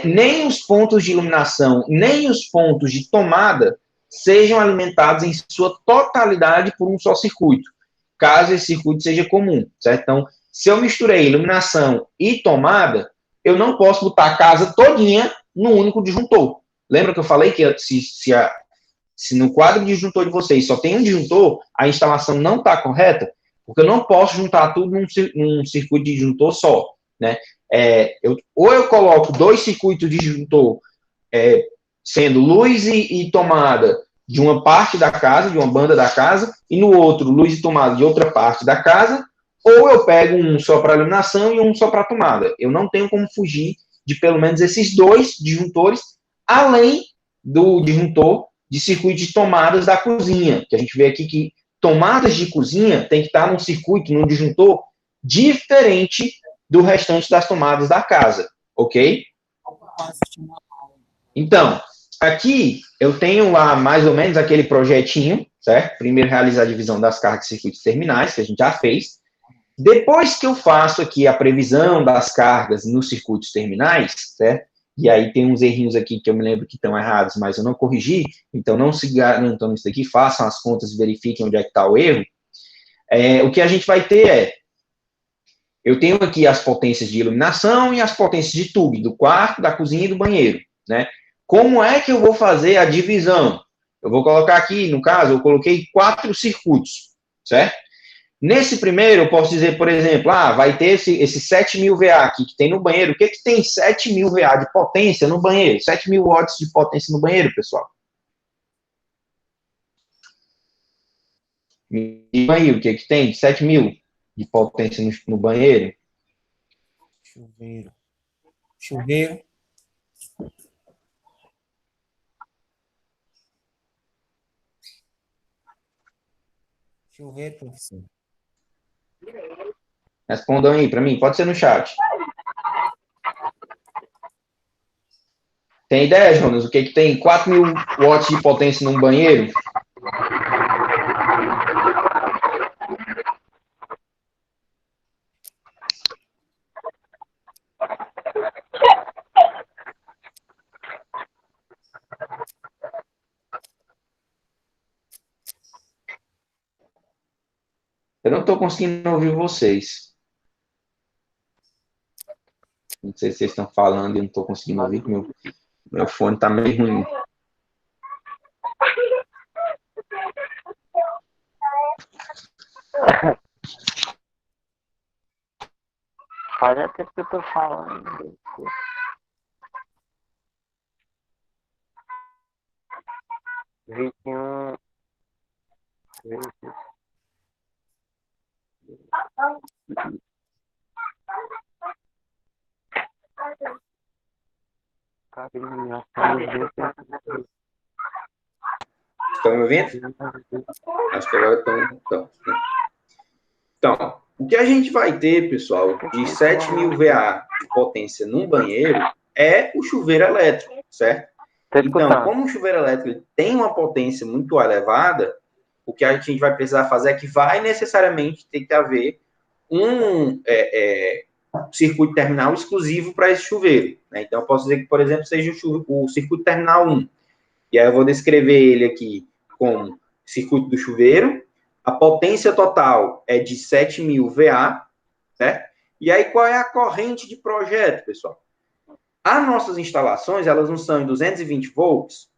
nem os pontos de iluminação, nem os pontos de tomada sejam alimentados em sua totalidade por um só circuito, caso esse circuito seja comum, certo? Então, se eu misturei iluminação e tomada, eu não posso botar a casa todinha num único disjuntor. Lembra que eu falei que se no quadro de disjuntor de vocês só tem um disjuntor, a instalação não está correta? Porque eu não posso juntar tudo num circuito de disjuntor só, né? Ou eu coloco 2 circuitos de disjuntor, sendo luz e tomada de uma parte da casa, de uma banda da casa, e no outro, luz e tomada de outra parte da casa, ou eu pego um só para iluminação e um só para tomada. Eu não tenho como fugir de pelo menos esses 2 disjuntores, além do disjuntor de circuito de tomadas da cozinha, que a gente vê aqui que tomadas de cozinha tem que estar num circuito, num disjuntor diferente do restante das tomadas da casa, ok? Então, aqui eu tenho lá mais ou menos aquele projetinho, certo? Primeiro realizar a divisão das cargas de circuitos terminais, que a gente já fez. Depois que eu faço aqui a previsão das cargas nos circuitos terminais, certo? E aí tem uns errinhos aqui que eu me lembro que estão errados, mas eu não corrigi, então não se garantam nisso daqui, façam as contas e verifiquem onde é que está o erro. O que a gente vai ter eu tenho aqui as potências de iluminação e as potências de tubo, do quarto, da cozinha e do banheiro, né? Como é que eu vou fazer a divisão? Eu vou colocar aqui, no caso, eu coloquei 4 circuitos, certo? Nesse primeiro, eu posso dizer, por exemplo, vai ter esse 7.000 VA aqui que tem no banheiro. O que tem 7.000 VA de potência no banheiro? 7.000 watts de potência no banheiro, pessoal? Me diga aí, o que tem 7.000 de potência no banheiro? Chuveiro. Chuveiro. Chuveiro, professor. Respondam aí para mim, pode ser no chat. Tem ideia, Jonas? O que tem 4.000 watts de potência num banheiro? Eu não estou conseguindo ouvir vocês. Não sei se vocês estão falando e eu não estou conseguindo ouvir. Meu fone está meio ruim. Olha até que eu tô falando. 21 vezes. Estão me ouvindo? Acho que agora estão. Então, o que a gente vai ter, pessoal, de 7.000 VA de potência num banheiro é o chuveiro elétrico, certo? Então, como o chuveiro elétrico tem uma potência muito elevada, o que a gente vai precisar fazer é que vai necessariamente ter que haver um circuito terminal exclusivo para esse chuveiro, né? Então, eu posso dizer que, por exemplo, seja o circuito terminal 1. E aí eu vou descrever ele aqui como circuito do chuveiro. A potência total é de 7.000 VA, certo? E aí, qual é a corrente de projeto, pessoal? As nossas instalações, elas não são em 220 volts.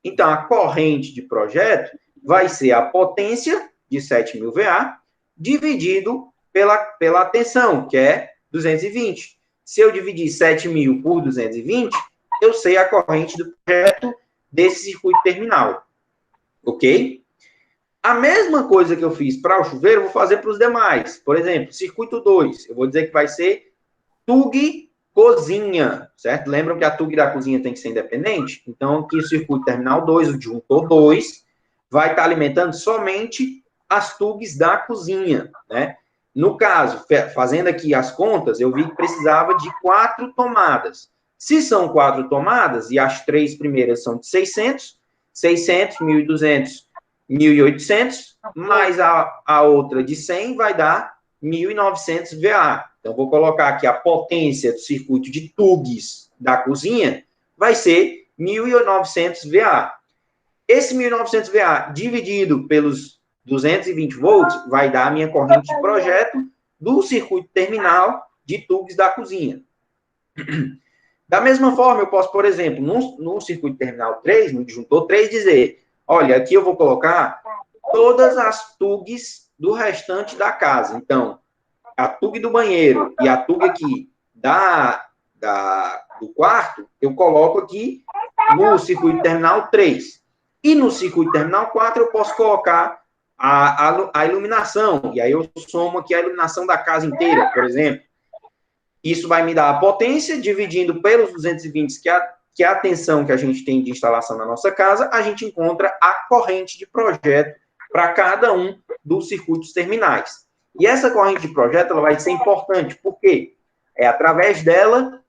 Então, a corrente de projeto vai ser a potência de 7.000 VA dividido pela tensão, que é 220. Se eu dividir 7.000 por 220, eu sei a corrente do projeto desse circuito terminal. Ok? A mesma coisa que eu fiz para o chuveiro, eu vou fazer para os demais. Por exemplo, circuito 2, eu vou dizer que vai ser TUG cozinha, certo? Lembram que a TUG da cozinha tem que ser independente? Então, aqui o circuito terminal 2, o disjuntor 2, vai estar alimentando somente as TUGs da cozinha, né? No caso, fazendo aqui as contas, eu vi que precisava de 4 tomadas. Se são 4 tomadas, e as 3 primeiras são de 600, 1.200, 1.800, mais a outra de 100 vai dar 1.900 VA. Então, vou colocar aqui a potência do circuito de TUGs da cozinha, vai ser 1.900 VA. Esse 1.900 VA dividido pelos 220 volts vai dar a minha corrente de projeto do circuito terminal de TUGs da cozinha. Da mesma forma, eu posso, por exemplo, no circuito terminal 3, no disjuntor 3, dizer, olha, aqui eu vou colocar todas as TUGs do restante da casa. Então, a TUG do banheiro e a TUG aqui do quarto, eu coloco aqui no circuito terminal 3. E no circuito terminal 4, eu posso colocar a iluminação. E aí eu somo aqui a iluminação da casa inteira, por exemplo. Isso vai me dar a potência, dividindo pelos 220, que é a tensão que a gente tem de instalação na nossa casa, a gente encontra a corrente de projeto para cada um dos circuitos terminais. E essa corrente de projeto ela vai ser importante, porque é através dela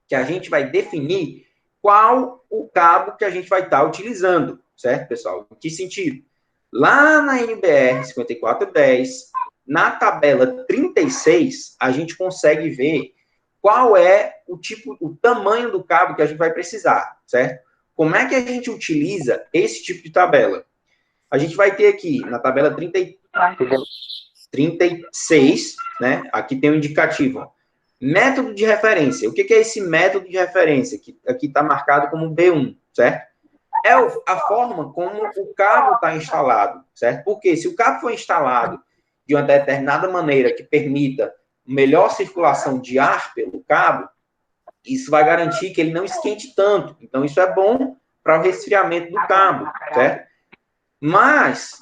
que a gente vai definir qual o cabo que a gente vai estar utilizando, certo, pessoal? Em que sentido? Lá na NBR 5410, na tabela 36, a gente consegue ver qual é o tamanho do cabo que a gente vai precisar, certo? Como é que a gente utiliza esse tipo de tabela? A gente vai ter aqui, na tabela 36, né? Aqui tem um indicativo, ó. Método de referência. O que é esse método de referência? Que aqui está marcado como B1, certo? é a forma como o cabo está instalado, certo? Porque se o cabo for instalado de uma determinada maneira que permita melhor circulação de ar pelo cabo, isso vai garantir que ele não esquente tanto. Então, isso é bom para o resfriamento do cabo, certo? Mas,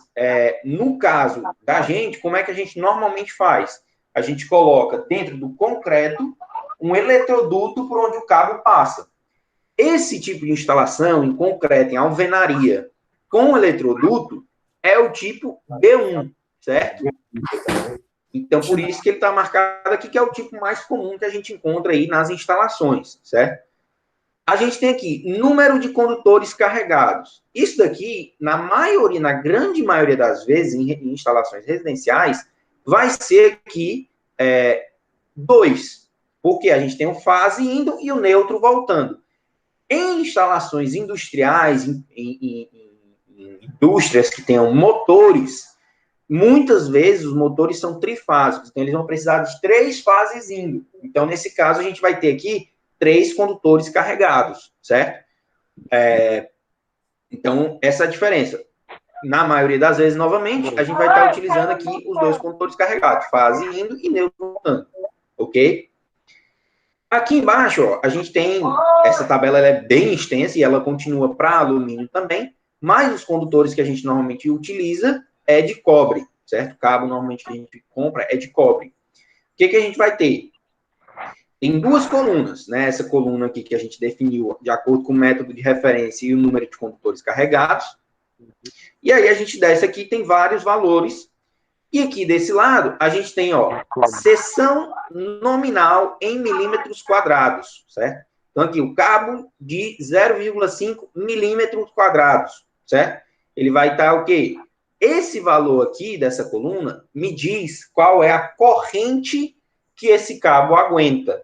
no caso da gente, como é que a gente normalmente faz? A gente coloca dentro do concreto um eletroduto por onde o cabo passa. Esse tipo de instalação em concreto, em alvenaria, com eletroduto, é o tipo B1, certo? Então, por isso que ele está marcado aqui, que é o tipo mais comum que a gente encontra aí nas instalações, certo? A gente tem aqui número de condutores carregados. Isso daqui, na grande maioria das vezes, em instalações residenciais, vai ser aqui 2, porque a gente tem o fase indo e o neutro voltando. Em instalações industriais, em indústrias que tenham motores, muitas vezes os motores são trifásicos, então eles vão precisar de 3 fases indo. Então, nesse caso, a gente vai ter aqui 3 condutores carregados, certo? Então, essa é a diferença. Na maioria das vezes, novamente, a gente vai estar utilizando aqui os 2 condutores carregados, fase indo e neutro voltando, ok? Aqui embaixo, ó, a gente tem, essa tabela ela é bem extensa e ela continua para alumínio também, mas os condutores que a gente normalmente utiliza é de cobre, certo? O cabo normalmente que a gente compra é de cobre. O que a gente vai ter? Tem 2 colunas, né? Essa coluna aqui que a gente definiu de acordo com o método de referência e o número de condutores carregados. E aí a gente desce aqui, tem vários valores. E aqui desse lado, a gente tem, ó, seção nominal em milímetros quadrados, certo? Então, aqui, o cabo de 0,5 milímetros quadrados, certo? Ele vai estar o quê? Esse valor aqui dessa coluna me diz qual é a corrente que esse cabo aguenta.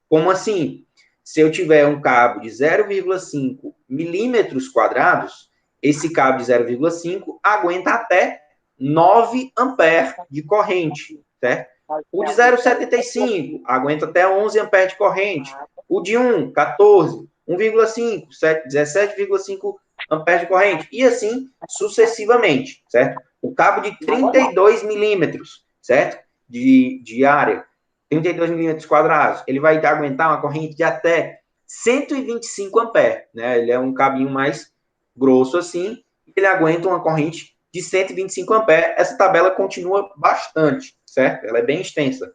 Como assim? Se eu tiver um cabo de 0,5 milímetros quadrados, esse cabo de 0,5 aguenta até 9 amperes de corrente, certo? O de 0,75 aguenta até 11 amperes de corrente. O de 1, 14. 1,5, 17,5 amperes de corrente. E assim sucessivamente, certo? O cabo de 32 milímetros, certo? De área, 32 milímetros quadrados, ele vai aguentar uma corrente de até 125 amperes, né? Ele é um cabinho mais grosso assim, ele aguenta uma corrente de 125 amperes. Essa tabela continua bastante, certo? Ela é bem extensa.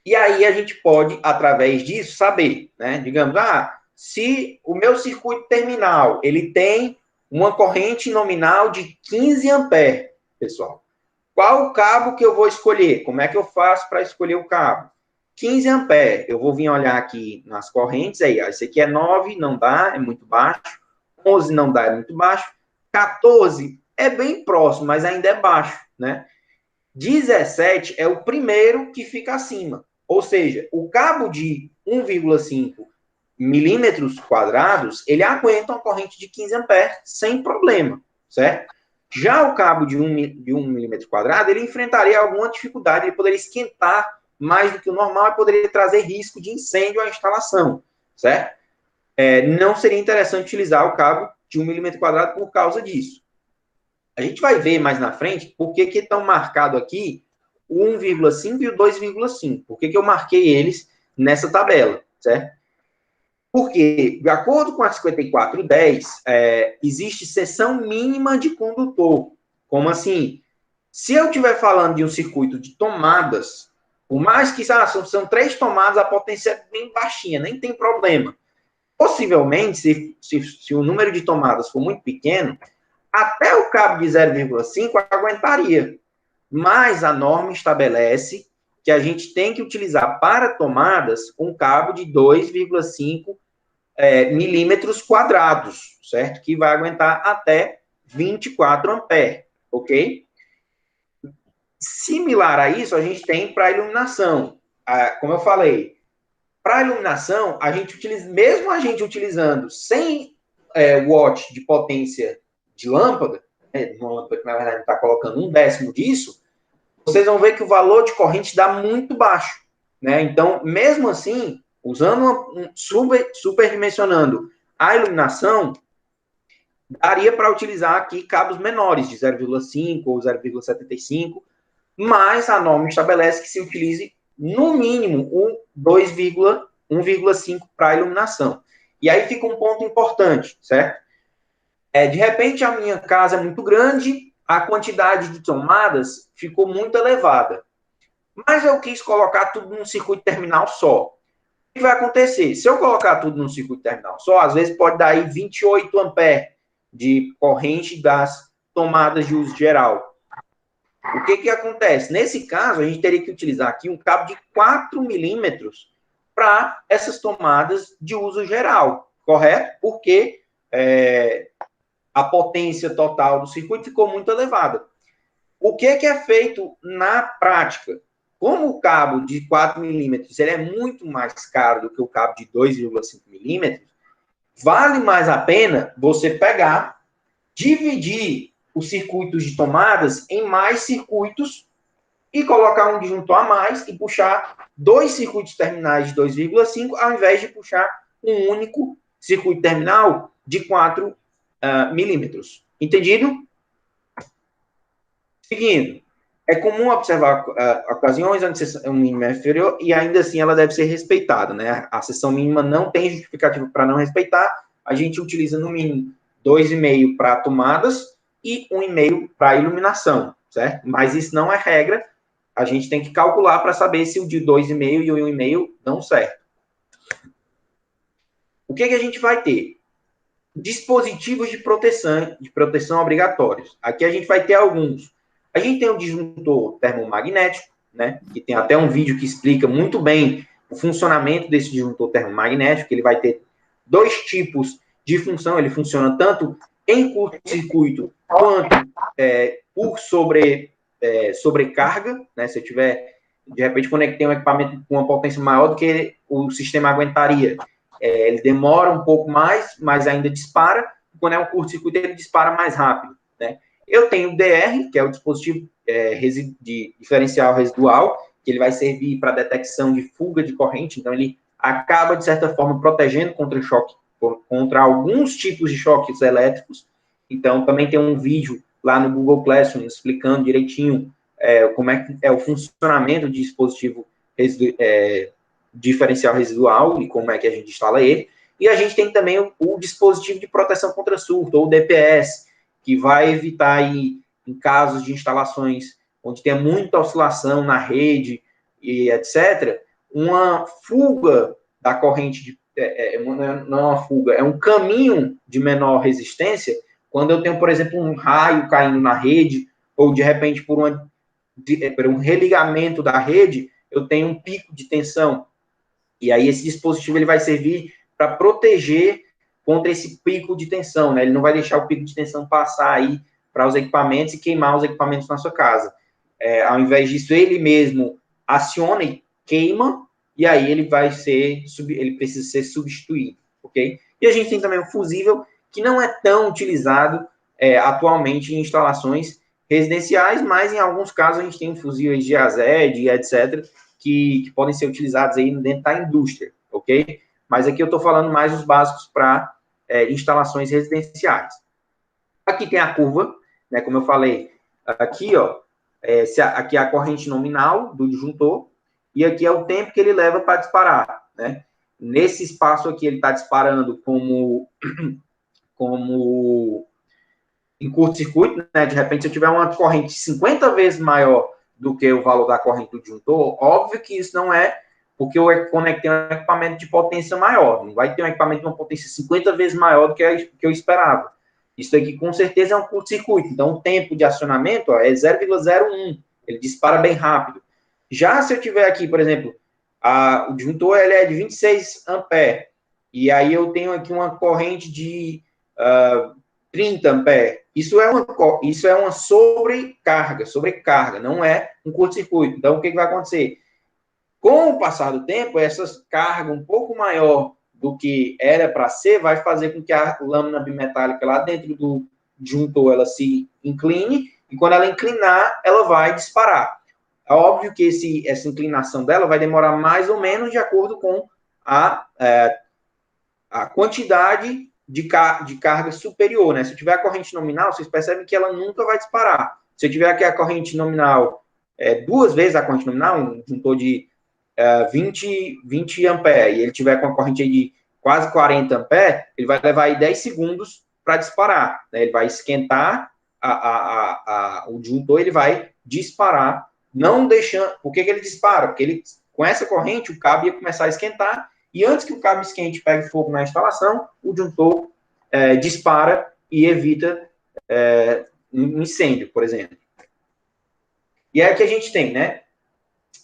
E aí a gente pode, através disso, saber, né? Digamos, se o meu circuito terminal, ele tem uma corrente nominal de 15 amperes, pessoal, qual o cabo que eu vou escolher? Como é que eu faço para escolher o cabo? 15 amperes, eu vou vir olhar aqui nas correntes, aí, esse aqui é 9, não dá, é muito baixo. 11 não dá, é muito baixo. 14 é bem próximo, mas ainda é baixo, né? 17 é o primeiro que fica acima. Ou seja, o cabo de 1,5 milímetros quadrados, ele aguenta uma corrente de 15 amperes sem problema, certo? Já o cabo de 1 milímetro quadrado, ele enfrentaria alguma dificuldade, ele poderia esquentar mais do que o normal e poderia trazer risco de incêndio à instalação, certo? Não seria interessante utilizar o cabo de 1 milímetro quadrado por causa disso. A gente vai ver mais na frente por que estão marcados aqui o 1,5 e o 2,5. Por que eu marquei eles nessa tabela, certo? Porque, de acordo com a 5410, existe seção mínima de condutor. Como assim? Se eu estiver falando de um circuito de tomadas, por mais que são 3 tomadas, a potência é bem baixinha, nem tem problema. Possivelmente, se o número de tomadas for muito pequeno, até o cabo de 0,5 aguentaria. Mas a norma estabelece que a gente tem que utilizar para tomadas um cabo de 2,5 milímetros quadrados, certo? Que vai aguentar até 24 amperes, ok? Similar a isso, a gente tem para iluminação. Como eu falei, para iluminação, a gente utiliza, mesmo a gente utilizando 100 watts de potência de lâmpada, uma lâmpada que na verdade está colocando 1/10 disso, vocês vão ver que o valor de corrente dá muito baixo, né? Então, mesmo assim, usando superdimensionando a iluminação, daria para utilizar aqui cabos menores, de 0,5 ou 0,75, mas a norma estabelece que se utilize, no mínimo, 1,5 para iluminação. E aí fica um ponto importante, certo? De repente, a minha casa é muito grande, a quantidade de tomadas ficou muito elevada. Mas eu quis colocar tudo num circuito terminal só. O que vai acontecer? Se eu colocar tudo num circuito terminal só, às vezes pode dar aí 28 amperes de corrente das tomadas de uso geral. O que acontece? Nesse caso, a gente teria que utilizar aqui um cabo de 4 milímetros para essas tomadas de uso geral, correto? Porque a potência total do circuito ficou muito elevada. O que é feito na prática? Como o cabo de 4 milímetros ele é muito mais caro do que o cabo de 2,5 milímetros, vale mais a pena você pegar, dividir os circuitos de tomadas em mais circuitos e colocar um disjuntor a mais e puxar 2 circuitos terminais de 2,5 ao invés de puxar um único circuito terminal de 4 milímetros. Entendido? Seguindo, é comum observar ocasiões onde a seção mínima é inferior e ainda assim ela deve ser respeitada, né? A seção mínima não tem justificativa para não respeitar, a gente utiliza no mínimo 2,5 para tomadas e 1,5 para iluminação, certo? Mas isso não é regra, a gente tem que calcular para saber se o de 2,5 e o 1,5 dão certo. O que a gente vai ter? Dispositivos de proteção obrigatórios. Aqui a gente vai ter alguns. A gente tem o disjuntor termomagnético, né? Que tem até um vídeo que explica muito bem o funcionamento desse disjuntor termomagnético, que ele vai ter 2 tipos de função. Ele funciona tanto em curto-circuito quanto por sobrecarga, né? Se eu tiver, de repente, conectei um equipamento com uma potência maior do que o sistema aguentaria. Ele demora um pouco mais, mas ainda dispara. Quando é um curto-circuito, ele dispara mais rápido, né? Eu tenho o DR, que é o dispositivo de diferencial residual, que ele vai servir para detecção de fuga de corrente, então ele acaba, de certa forma, protegendo contra choque, contra alguns tipos de choques elétricos. Então, também tem um vídeo lá no Google Classroom explicando direitinho como é que é o funcionamento de dispositivo diferencial residual e como é que a gente instala ele. E a gente tem também o dispositivo de proteção contra surto, ou DPS, que vai evitar aí, em casos de instalações onde tem muita oscilação na rede e etc., uma fuga da corrente, não é uma fuga, é um caminho de menor resistência, quando eu tenho, por exemplo, um raio caindo na rede, ou de repente por um religamento da rede, eu tenho um pico de tensão. E aí esse dispositivo ele vai servir para proteger contra esse pico de tensão, né? Ele não vai deixar o pico de tensão passar aí para os equipamentos e queimar os equipamentos na sua casa. Ao invés disso, ele mesmo aciona e queima, e aí ele precisa ser substituído, ok? E a gente tem também o fusível, que não é tão utilizado atualmente em instalações residenciais, mas em alguns casos a gente tem fusíveis de AZED e etc., que podem ser utilizados aí dentro da indústria, ok? Mas aqui eu estou falando mais os básicos para instalações residenciais. Aqui tem a curva, né, como eu falei, aqui, ó, aqui é a corrente nominal do disjuntor, e aqui é o tempo que ele leva para disparar, né? Nesse espaço aqui ele está disparando como em curto-circuito, né? De repente, se eu tiver uma corrente 50 vezes maior do que o valor da corrente do disjuntor, óbvio que isso não é porque eu conectei um equipamento de potência maior. Não vai ter um equipamento de uma potência 50 vezes maior do que eu esperava. Isso aqui, com certeza, é um curto-circuito. Então, o tempo de acionamento é 0,01. Ele dispara bem rápido. Já se eu tiver aqui, por exemplo, o disjuntor ele é de 26 amperes, e aí eu tenho aqui uma corrente de 30 amperes. Isso é uma sobrecarga, não é um curto-circuito. Então, o que vai acontecer? Com o passar do tempo, essa carga um pouco maior do que era para ser vai fazer com que a lâmina bimetálica lá dentro do disjuntor ela se incline, e quando ela inclinar, ela vai disparar. É óbvio que essa inclinação dela vai demorar mais ou menos de acordo com a quantidade de carga superior, né? Se eu tiver a corrente nominal, vocês percebem que ela nunca vai disparar. Se eu tiver aqui a corrente nominal, 2 vezes a corrente nominal, um juntor de 20 ampere, e ele tiver com a corrente aí de quase 40 ampere, ele vai levar aí 10 segundos para disparar, né? Ele vai esquentar o disjuntor, ele vai disparar, não deixando... Por que ele dispara? Porque ele, com essa corrente, o cabo ia começar a esquentar, e antes que o cabo esquente e pegue fogo na instalação, o disjuntor dispara e evita um incêndio, por exemplo. E é o que a gente tem, né?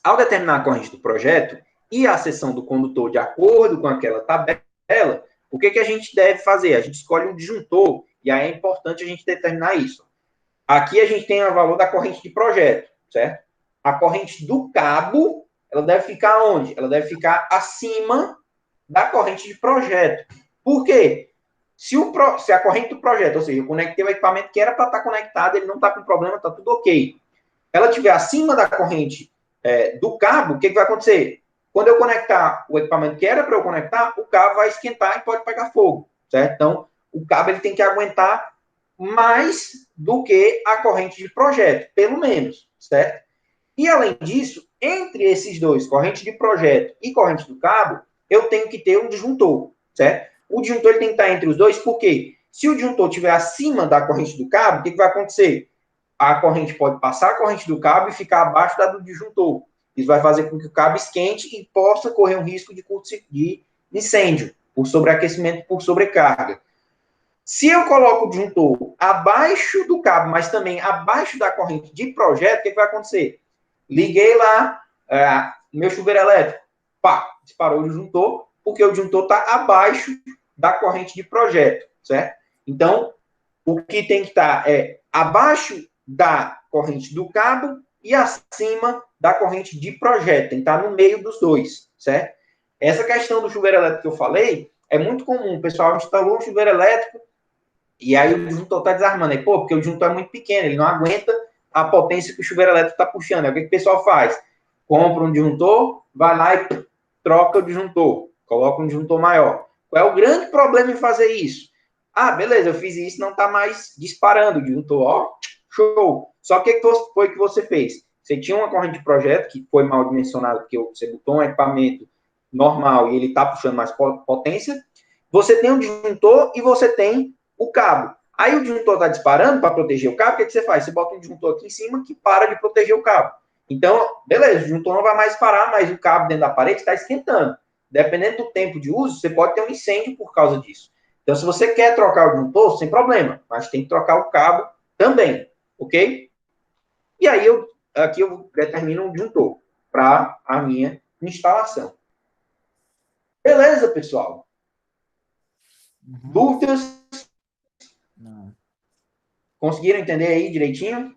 Ao determinar a corrente do projeto e a seção do condutor de acordo com aquela tabela, o que a gente deve fazer? A gente escolhe um disjuntor, e aí é importante a gente determinar isso. Aqui a gente tem o valor da corrente de projeto, certo? A corrente do cabo, ela deve ficar onde? Ela deve ficar acima da corrente de projeto. Por quê? Se a corrente do projeto, ou seja, eu conectei o equipamento que era para estar conectado, ele não está com problema, está tudo ok. Ela estiver acima da corrente do cabo, o que vai acontecer? Quando eu conectar o equipamento que era para eu conectar, o cabo vai esquentar e pode pegar fogo, certo? Então, o cabo ele tem que aguentar mais do que a corrente de projeto, pelo menos, certo? E, além disso, entre esses dois, corrente de projeto e corrente do cabo, eu tenho que ter um disjuntor, certo? O disjuntor ele tem que estar entre os dois, porque se o disjuntor estiver acima da corrente do cabo, o que vai acontecer? A corrente pode passar a corrente do cabo e ficar abaixo da do disjuntor. Isso vai fazer com que o cabo esquente e possa correr um risco de incêndio, por sobreaquecimento, por sobrecarga. Se eu coloco o disjuntor abaixo do cabo, mas também abaixo da corrente de projeto, o que vai acontecer? Liguei lá meu chuveiro elétrico, pá, disparou o disjuntor, porque o disjuntor está abaixo da corrente de projeto, certo? Então, o que tem que estar abaixo da corrente do cabo e acima da corrente de projeto. Tem que estar no meio dos dois, certo? Essa questão do chuveiro elétrico que eu falei é muito comum. O pessoal instalou um chuveiro elétrico e aí o disjuntor está desarmando. Aí, porque o disjuntor é muito pequeno, ele não aguenta a potência que o chuveiro elétrico está puxando. Aí o que o pessoal faz? Compra um disjuntor, vai lá e troca o disjuntor, coloca um disjuntor maior. Qual é o grande problema em fazer isso? Ah, beleza, eu fiz isso, não está mais disparando o disjuntor, ó, show. Só que o que foi que você fez? Você tinha uma corrente de projeto que foi mal dimensionada, porque você botou um equipamento normal e ele está puxando mais potência. Você tem um disjuntor e você tem o cabo. Aí o disjuntor está disparando para proteger o cabo, o que você faz? Você bota um disjuntor aqui em cima que para de proteger o cabo. Então, beleza, o disjuntor não vai mais parar, mas o cabo dentro da parede está esquentando. Dependendo do tempo de uso, você pode ter um incêndio por causa disso. Então, se você quer trocar o disjuntor, sem problema, mas tem que trocar o cabo também, ok? E aí, aqui eu determino um disjuntor para a minha instalação. Beleza, pessoal? Dúvidas? Não. Conseguiram entender aí direitinho?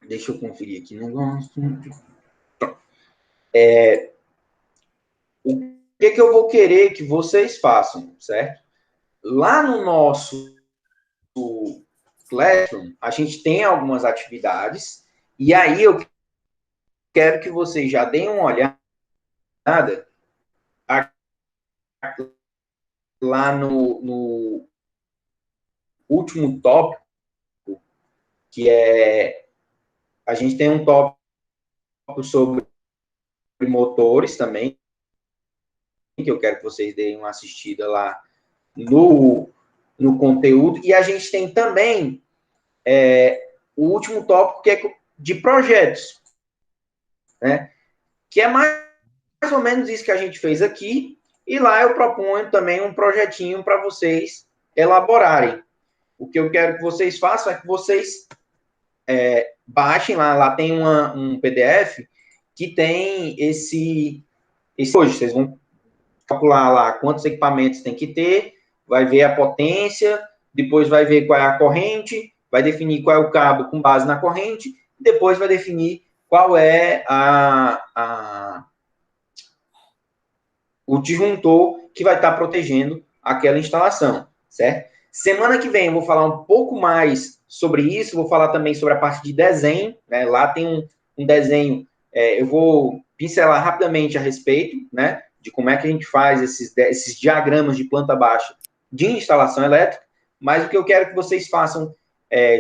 Deixa eu conferir aqui o negócio. O que eu vou querer que vocês façam, certo? Lá no nosso Classroom, a gente tem algumas atividades, e aí eu quero que vocês já deem uma olhada lá no último tópico, que é... A gente tem um tópico sobre motores também, que eu quero que vocês deem uma assistida lá no conteúdo. E a gente tem também o último tópico, que é de projetos, né? Que é mais ou menos isso que a gente fez aqui. E lá eu proponho também um projetinho para vocês elaborarem. O que eu quero que vocês façam é que vocês baixem lá tem um PDF que tem esse hoje. Vocês vão calcular lá quantos equipamentos tem que ter, vai ver a potência, depois vai ver qual é a corrente, vai definir qual é o cabo com base na corrente, depois vai definir qual é o disjuntor que vai estar protegendo aquela instalação, certo? Semana que vem eu vou falar um pouco mais sobre isso, vou falar também sobre a parte de desenho, né? Lá tem um desenho, eu vou pincelar rapidamente a respeito, né? De como é que a gente faz esses diagramas de planta baixa de instalação elétrica, mas o que eu quero que vocês façam,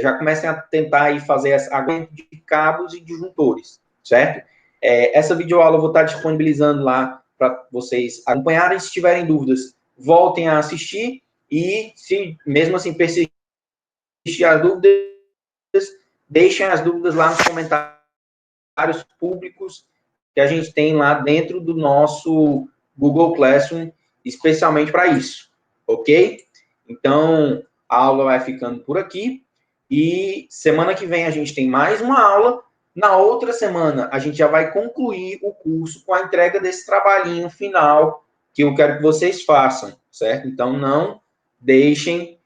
já comecem a tentar aí fazer aguento de cabos e disjuntores, certo? Essa videoaula eu vou estar disponibilizando lá para vocês acompanharem. Se tiverem dúvidas, voltem a assistir e, se mesmo assim persistir as dúvidas, deixem as dúvidas lá nos comentários públicos que a gente tem lá dentro do nosso Google Classroom, especialmente para isso, ok? Então, a aula vai ficando por aqui e semana que vem a gente tem mais uma aula. Na outra semana, a gente já vai concluir o curso com a entrega desse trabalhinho final que eu quero que vocês façam, certo? Então, não deixem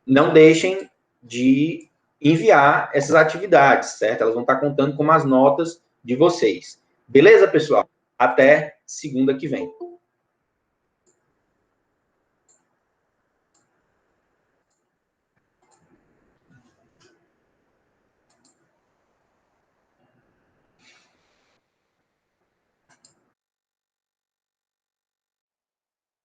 não deixem de enviar essas atividades, certo? Elas vão estar contando como as notas de vocês. Beleza, pessoal? Até segunda que vem.